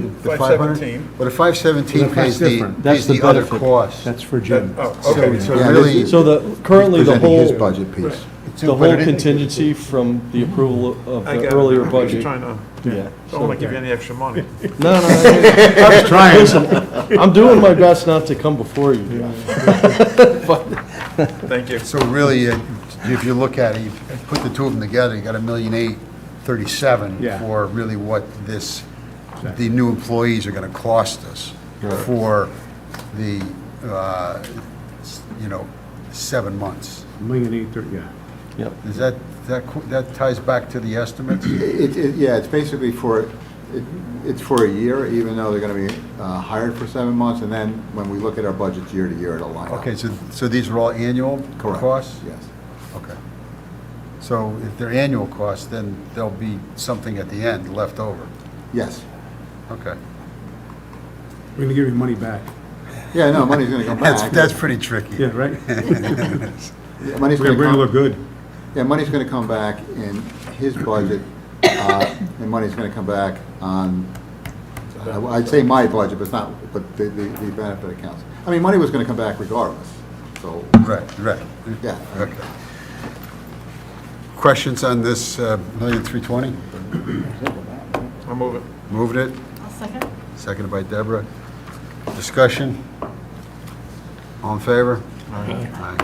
500? 517. Well, the 517 Well, that's pays the, different. That's the other benefit. costs. That's for Jim. Oh, okay. So Yeah, really, So currently the Presenting his whole, budget piece. the whole contingency from the approval of I the got it. earlier I'm budget. just trying to, Yeah. don't want to give you any extra money. No, I was trying. Listen, I'm doing my best not to come before you. Thank you. so really, if you look at it, you put the two of them together, you got $1,837,000 Yeah. for really what the new employees are going to cost us for the, 7 months. $1,830,000, yeah. Yep. Is that ties back to the estimates? Yeah, it's basically it's for a year, even though they're going to be hired for 7 months, and then when we look at our budgets year to year, it'll line up. Okay, so these are all annual Correct. costs? Yes. Okay. So if they're annual costs, then there'll be something at the end left over. Yes. Okay. We're gonna give you money back. Yeah, no, money's gonna come back. That's pretty tricky. Yeah, right? Yeah, money's We're gonna gonna look come, good. yeah, money's gonna come back in his budget, and money's gonna come back on, I'd say my budget, but it's not, but the benefit accounts. I mean, money was gonna come back regardless, so, Right. yeah. Okay. Questions on this $1,320,000? I'll move it. Moved it, I'll second. seconded by Deborah. Discussion? All in favor? Aye.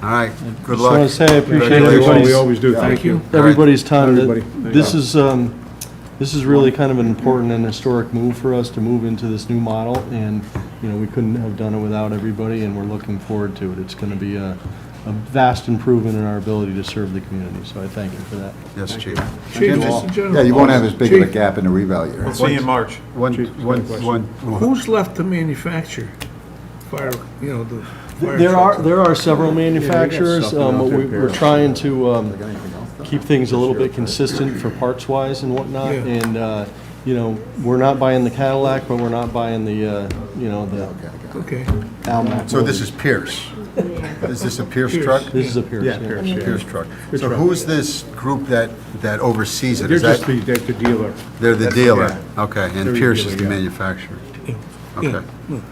All right, good Just want luck. to say I appreciate Congratulations. We everybody's, always do, thank you. everybody's time. Everybody, This is really kind of an important and historic move for us to move into this new model, and, you know, we couldn't have done it without everybody, and we're looking forward to it. It's going to be a vast improvement in our ability to serve the community, so I thank you for that. Yes, Chief. Chief, Mr. General. Yeah, you won't have as big of a Chief, gap in the revalue area. We'll see you in March. One. who's left to manufacture fire, you know, the fire There trucks? are several manufacturers. stuff out there, We're trying to Got anything else, though? keep things a little bit consistent for parts-wise and whatnot, Yeah. and, you know, we're not buying the Cadillac, but we're not buying the, you know, the Okay, I got it. Okay. Almac. So this is Pierce? Is this a Pierce truck? This is a Pierce, Yeah, yeah. Pierce, yeah. Pierce truck. Good So truck. who's this group that oversees it? They're Is just that, the dealer. they're the That's- dealer? yeah. Okay, They're and the Pierce dealer, is the yeah. manufacturer? Yeah. Okay.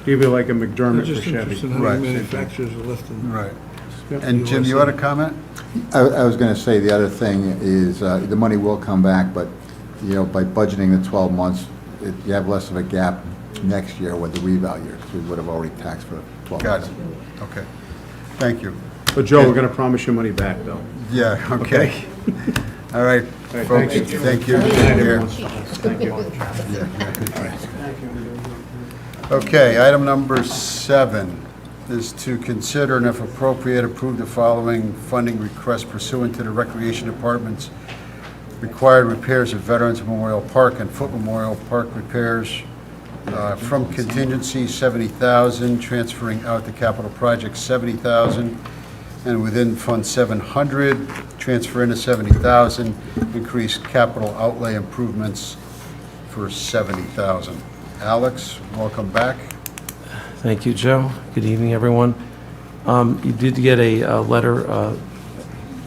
Give you like a I'm McDermott for just Chevy. interested in how Right. many manufacturers are left in. Right. Yep. And Jim, you had a comment? I was going to say, the other thing is, the money will come back, but, you know, by budgeting the 12 months, you have less of a gap next year with the revalue, because we would have already taxed for 12 Got months. it. Okay. Thank you. But Joe, we're gonna promise you money back, though. Yeah, okay. All right, right, folks, thank you. thank you. Here. Okay, item number 7 is to consider and if appropriate, approve the following funding request pursuant to the Recreation Department's required repairs at Veterans Memorial Park and Foot Memorial Park repairs from contingency, $70,000, transferring out to capital projects, $70,000, and within Fund 700, transfer into $70,000, increase capital outlay improvements for $70,000. Alex, welcome back. Thank you, Joe. Good evening, everyone. You did get a letter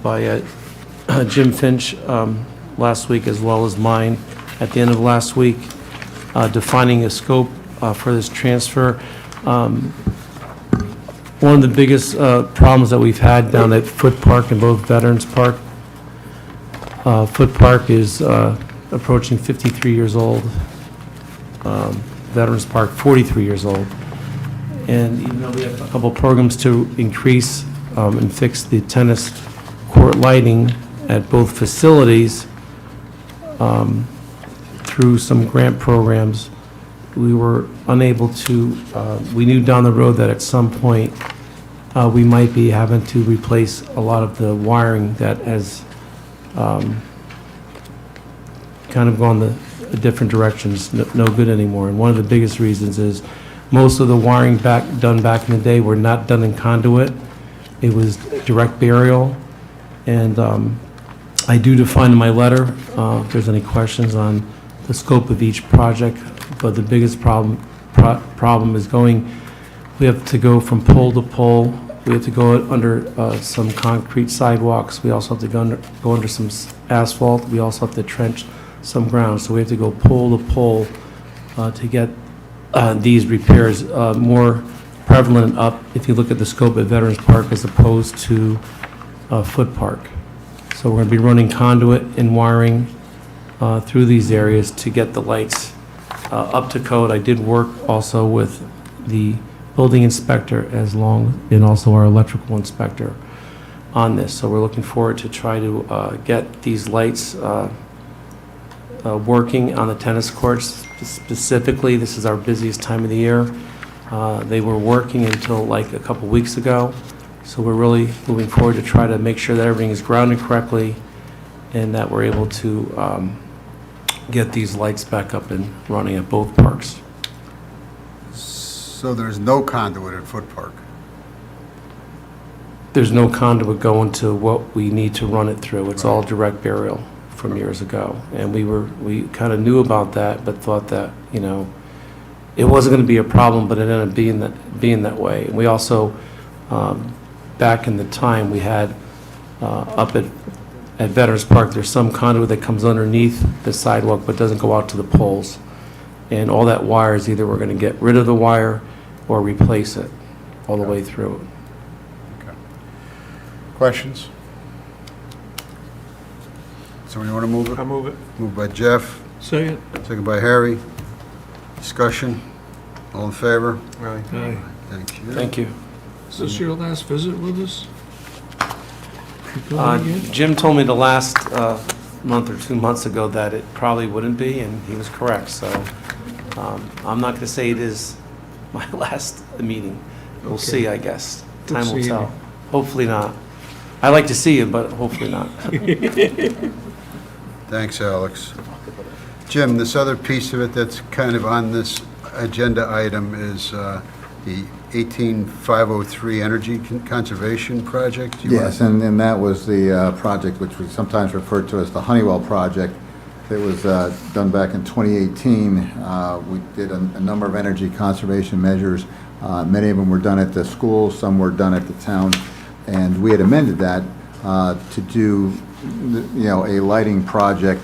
by Jim Finch last week, as well as mine at the end of last week, defining a scope for this transfer. One of the biggest problems that we've had down at Foot Park and both Veterans Park, Foot Park is approaching 53 years old, Veterans Park 43 years old. And even though we have a couple programs to increase and fix the tennis court lighting at both facilities through some grant programs, we were unable to, we knew down the road that at some point we might be having to replace a lot of the wiring that has kind of gone the different directions, no good anymore. And one of the biggest reasons is most of the wiring done back in the day were not done in conduit. It was direct burial. And I do define in my letter, if there's any questions on the scope of each project, but the biggest problem is we have to go from pole to pole. We have to go under some concrete sidewalks. We also have to go under some asphalt. We also have to trench some ground. So we have to go pole to pole to get these repairs more prevalent up if you look at the scope at Veterans Park as opposed to Foot Park. So we're going to be running conduit and wiring through these areas to get the lights up to code. I did work also with the building inspector and also our electrical inspector on this. So we're looking forward to try to get these lights working on the tennis courts. Specifically, this is our busiest time of the year. They were working until like a couple weeks ago. So we're really moving forward to try to make sure that everything is grounded correctly and that we're able to get these lights back up and running at both parks. So there's no conduit at Foot Park? there's no conduit going to what we need to run it through. It's all direct burial from years ago. And we kind of knew about that, but thought that, you know, it wasn't going to be a problem, but it ended up being that way. And we also, back in the time, we had up at Veterans Park, there's some conduit that comes underneath the sidewalk but doesn't go out to the poles. And all that wire is either we're going to get rid of the wire or replace it all the way through it. Okay. Questions? Somebody want to move it? I move it. Moved by Jeff, Second? second by Harry. Discussion? All in favor? Aye. Aye. Thank you. Thank you. Is this your last visit with us? You coming again? Jim told me the last month or 2 months ago that it probably wouldn't be, and he was correct. So I'm not going to say it is my last meeting. We'll Okay. see, I guess. Good Time will seeing tell. you. Hopefully not. I like to see you, but hopefully not. Thanks, Alex. Jim, this other piece of it that's kind of on this agenda item is the 18503 Energy Conservation Project. Do you Yes, and that was the project which we sometimes refer to as the Honeywell project. It was done back in 2018. We did a number of energy conservation measures. Many of them were done at the school, some were done at the town, and we had amended that to do, you know, a lighting project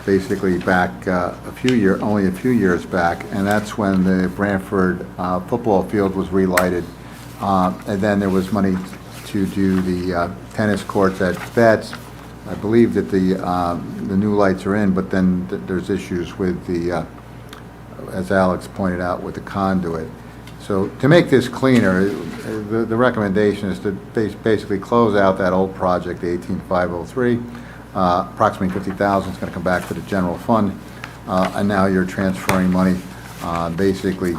basically back only a few years back, and that's when the Branford football field was relighted. And then there was money to do the tennis courts at Betts. I believe that the new lights are in, but then there's issues with the, as Alex pointed out, with the conduit. So to make this cleaner, the recommendation is to basically close out that old project, the 18503. Approximately $50,000 is going to come back to the general fund, and now you're transferring money basically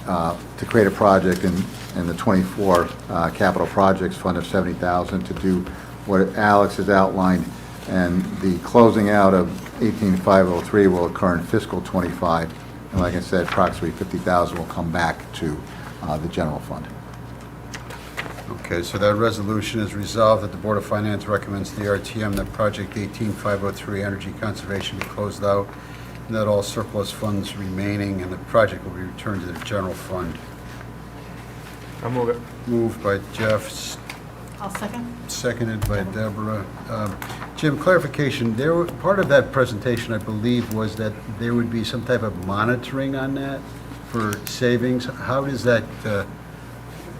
to create a project in the 24 capital projects fund of $70,000 to do what Alex has outlined, and the closing out of 18503 will occur in fiscal 25, and like I said, approximately $50,000 will come back to the general fund. Okay, so that resolution is resolved that the Board of Finance recommends to the RTM that Project 18503 Energy Conservation be closed out, and that all surplus funds remaining and the project will be returned to the general fund. I move it. Moved by Jeff, I'll second. seconded by Deborah. Jim, clarification, part of that presentation, I believe, was that there would be some type of monitoring on that for savings. How does that,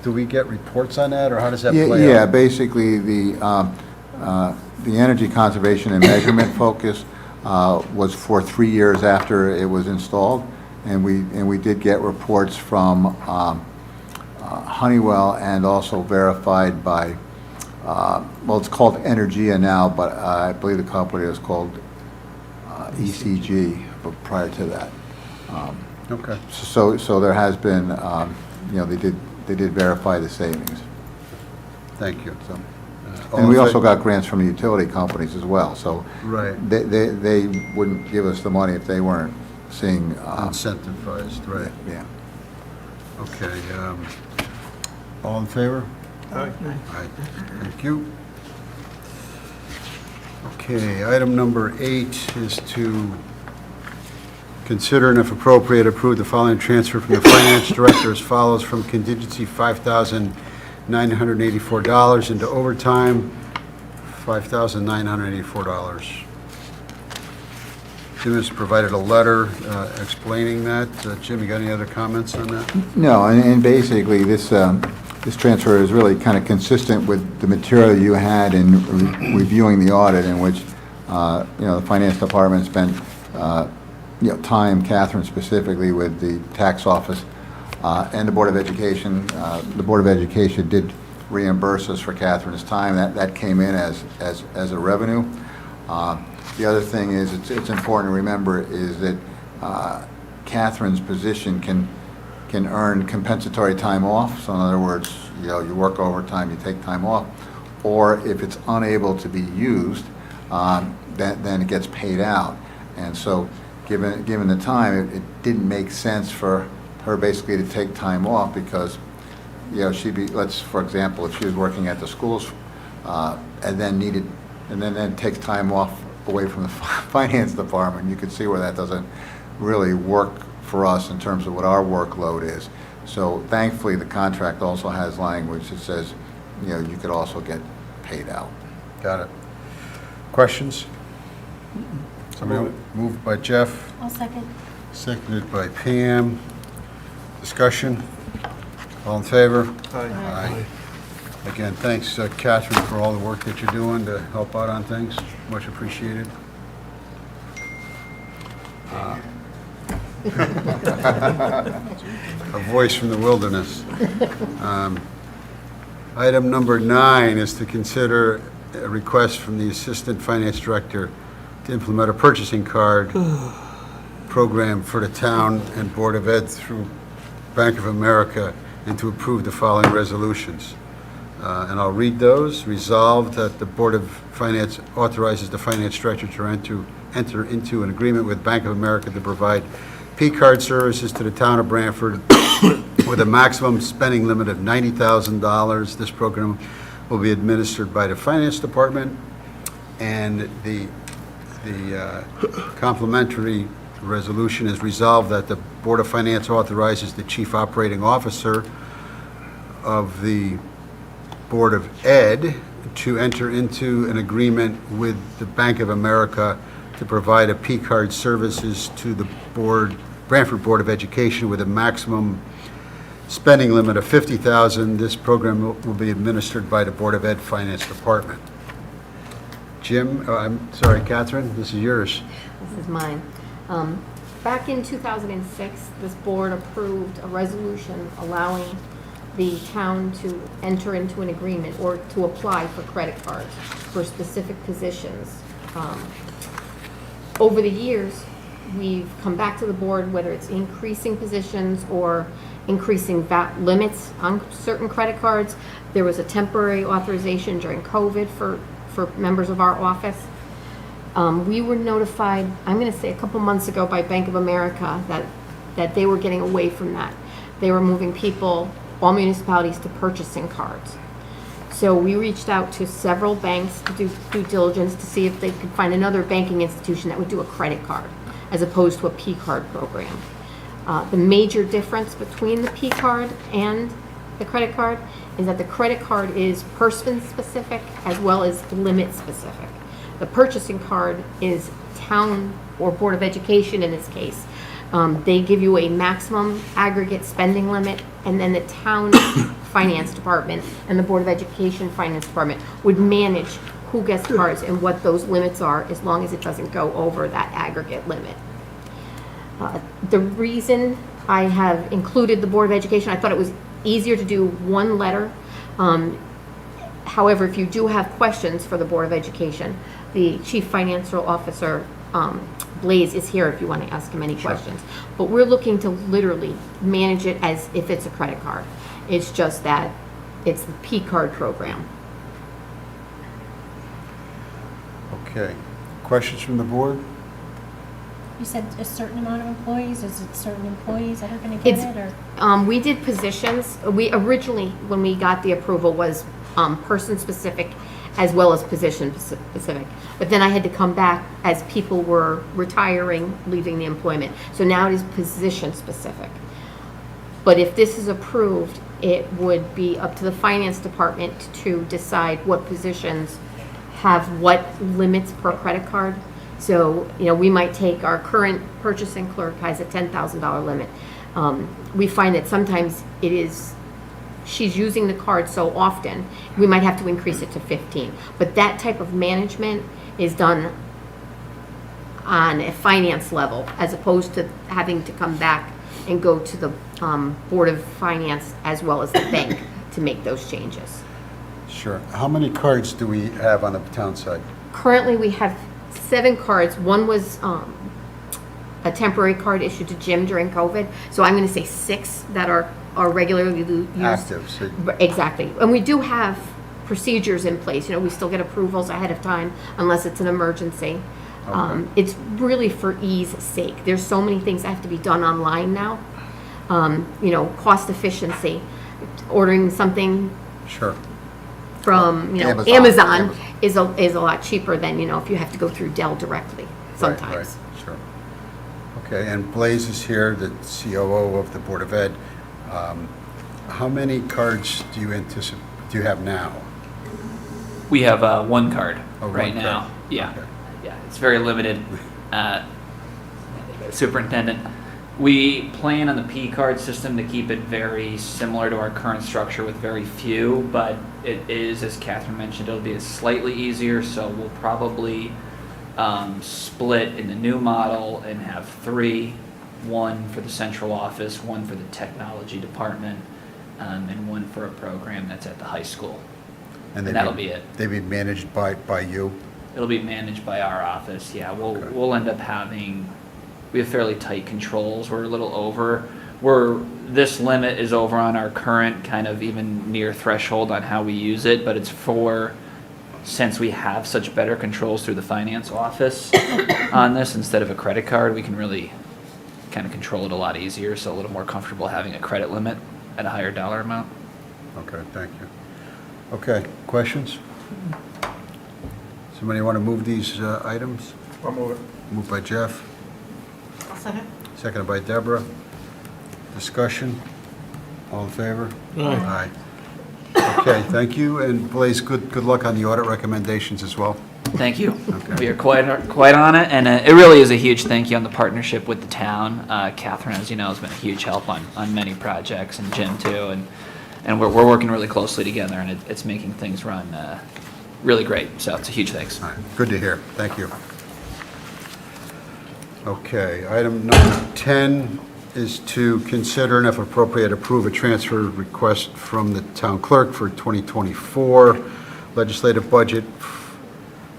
do we get reports on that, or how does that play out? Yeah, basically, the energy conservation and measurement focus was for 3 years after it was installed, and we did get reports from Honeywell and also verified by, well, it's called Energia now, but I believe the company is called ECG prior to that. Okay. So there has been, you know, they did verify the savings. Thank you. So, All and we in also fa- got grants from the utility companies as well, so Right. they wouldn't give us the money if they weren't seeing. Incentivized, right. Yeah. Okay. All in favor? Aye. Aye. Thank you. Okay, item number 8 is to consider and if appropriate, approve the following transfer from the finance director as follows: from contingency, $5,984 into overtime, $5,984. Jim has provided a letter explaining that. Jim, you got any other comments on that? No, and basically, this transfer is really kind of consistent with the material you had in reviewing the audit, in which, you know, the finance department spent, you know, time, Catherine specifically, with the tax office and the Board of Education. The Board of Education did reimburse us for Catherine's time. That came in as a revenue. The other thing is, it's important to remember, is that Catherine's position can earn compensatory time off. So in other words, you know, you work overtime, you take time off, or if it's unable to be used, then it gets paid out. And so, given the time, it didn't make sense for her basically to take time off, because you know, she'd be, for example, if she was working at the schools, and then takes time off away from the finance department, you could see where that doesn't really work for us in terms of what our workload is. So thankfully, the contract also has language that says, you know, you could also get paid out. Got it. Questions? Somebody moved by Jeff, I'll second. seconded by Pam. Discussion? All in favor? Aye. Aye. Again, thanks, Catherine, for all the work that you're doing to help out on things. Much appreciated. A voice from the wilderness. Item number 9 is to consider a request from the Assistant Finance Director to implement a purchasing card program for the town and Board of Ed through Bank of America, and to approve the following resolutions. And I'll read those. Resolved that the Board of Finance authorizes the Finance Director to enter into an agreement with Bank of America to provide P-card services to the town of Branford with a maximum spending limit of $90,000. This program will be administered by the Finance Department, and the complementary resolution is resolved that the Board of Finance authorizes the Chief Operating Officer of the Board of Ed to enter into an agreement with the Bank of America to provide a P-card services to the Branford Board of Education with a maximum spending limit of $50,000. This program will be administered by the Board of Ed Finance Department. Jim, I'm sorry, Catherine, this is yours. This is mine. Back in 2006, this board approved a resolution allowing the town to enter into an agreement or to apply for credit cards for specific positions. Over the years, we've come back to the board, whether it's increasing positions or increasing limits on certain credit cards. There was a temporary authorization during COVID for members of our office. We were notified, I'm going to say a couple months ago, by Bank of America that they were getting away from that. They were moving people, all municipalities, to purchasing cards. So we reached out to several banks to do due diligence to see if they could find another banking institution that would do a credit card as opposed to a P-card program. The major difference between the P-card and the credit card is that the credit card is person-specific as well as limit-specific. The purchasing card is town or Board of Education in this case. They give you a maximum aggregate spending limit, and then the town finance department and the Board of Education finance department would manage who gets cards and what those limits are, as long as it doesn't go over that aggregate limit. The reason I have included the Board of Education, I thought it was easier to do one letter. However, if you do have questions for the Board of Education, the Chief Financial Officer, Blaze, is here if you want to ask him any questions. But we're looking to literally manage it as if it's a credit card. It's just that it's the P-card program. Okay. Questions from the board? You said a certain amount of employees, is it certain employees that are gonna get It's, it, or? we did positions. We originally, when we got the approval, was person-specific as well as position-specific. But then I had to come back as people were retiring, leaving the employment. So now it is position-specific. But if this is approved, it would be up to the finance department to decide what positions have what limits per credit card. So, you know, we might take our current purchasing clerk has a $10,000 limit. We find that sometimes it is, she's using the card so often, we might have to increase it to 15. But that type of management is done on a finance level, as opposed to having to come back and go to the Board of Finance as well as the bank to make those changes. Sure. How many cards do we have on the town side? Currently, we have 7 cards. One was a temporary card issued to Jim during COVID. So I'm going to say 6 that are regularly used. Active. So Exactly. And we do have procedures in place. You know, we still get approvals ahead of time unless it's an emergency. Okay. It's really for ease sake. There's so many things that have to be done online now. You know, cost efficiency. ordering something Sure. from, Amazon. Amazon is a lot cheaper than, if you have to go through Dell directly sometimes. Right, sure. Okay, and Blaze is here, the COO of the Board of Ed. How many cards do you have now? We have one card Oh, right one now. card. Yeah, Okay. yeah, it's very limited. Superintendent, we plan on the P card system to keep it very similar to our current structure with very few, but it is, as Catherine mentioned, it'll be slightly easier, so we'll probably split in the new model and have 3, one for the central office, one for the technology department, and one for a program that's at the high school. And that'll be it. They'd be managed by you? It'll be managed by our office, yeah. Okay. We'll end up we have fairly tight controls. We're a little over. This limit is over on our current kind of even near threshold on how we use it, but it's since we have such better controls through the finance office on this, instead of a credit card, we can really kind of control it a lot easier, so a little more comfortable having a credit limit at a higher dollar amount. Okay, thank you. Okay, questions? Somebody want to move these items? I'll move it. Moved by Jeff, Second. seconded by Deborah. Discussion? All in favor? Aye. Aye. Okay, thank you, and Blaze, good luck on the audit recommendations as well. Thank you. Okay. We are quite on it, and it really is a huge thank you on the partnership with the town. Catherine, as you know, has been a huge help on many projects, and Jim too, and we're working really closely together, and it's making things run really great. So it's a huge thanks. All right, good to hear, thank you. Okay, item number 10 is to consider and if appropriate, approve a transfer request from the town clerk for 2024 legislative budget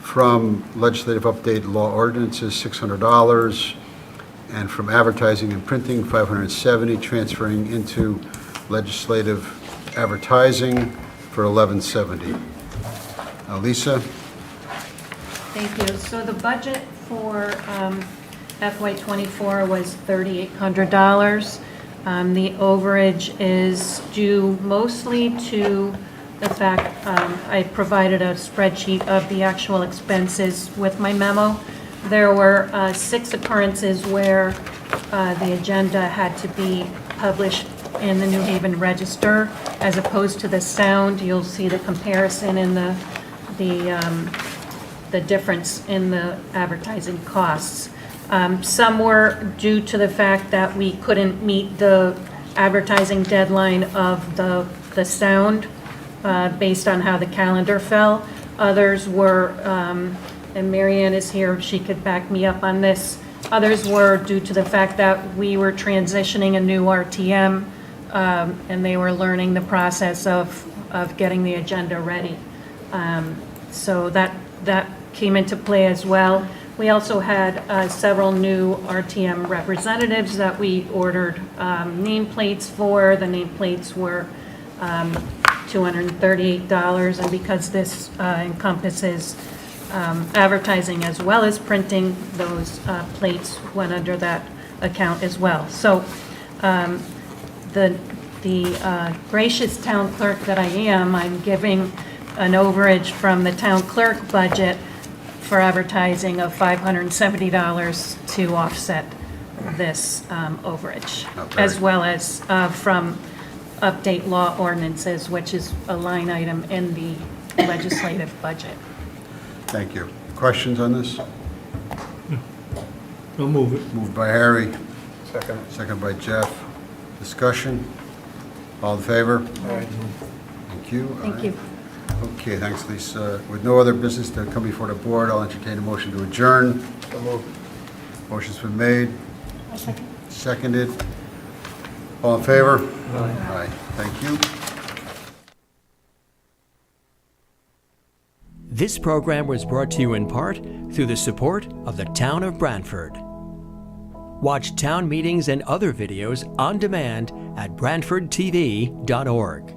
from legislative update law ordinances, $600, and from advertising and printing, $570, transferring into legislative advertising for $1170. Lisa? Thank you. So the budget for FY '24 was $3,800. The overage is due mostly to the fact I provided a spreadsheet of the actual expenses with my memo. There were 6 occurrences where the agenda had to be published in the New Haven Register as opposed to the Sound. You'll see the comparison in the difference in the advertising costs. Some were due to the fact that we couldn't meet the advertising deadline of the Sound based on how the calendar fell. Others were, and Marianne is here, she could back me up on this. Others were due to the fact that we were transitioning a new RTM and they were learning the process of getting the agenda ready. So that came into play as well. We also had several new RTM representatives that we ordered nameplates for. The nameplates were $238, and because this encompasses advertising as well as printing, those plates went under that account as well. So the gracious town clerk that I am, I'm giving an overage from the town clerk budget for advertising of $570 to offset this overage, as well as from update law ordinances, which is a line item in the legislative budget. Thank you. Questions on this? I'll move it. Moved by Harry, Second. second by Jeff. Discussion? All in favor? Aye. Thank you. Thank you. Okay, thanks, Lisa. With no other business to come before the board, I'll entertain a motion to adjourn. So moved. Motion's been made. Seconded. All in favor? Aye. Thank you. This program was brought to you in part through the support of the Town of Branford. Watch town meetings and other videos on demand at BranfordTV.org.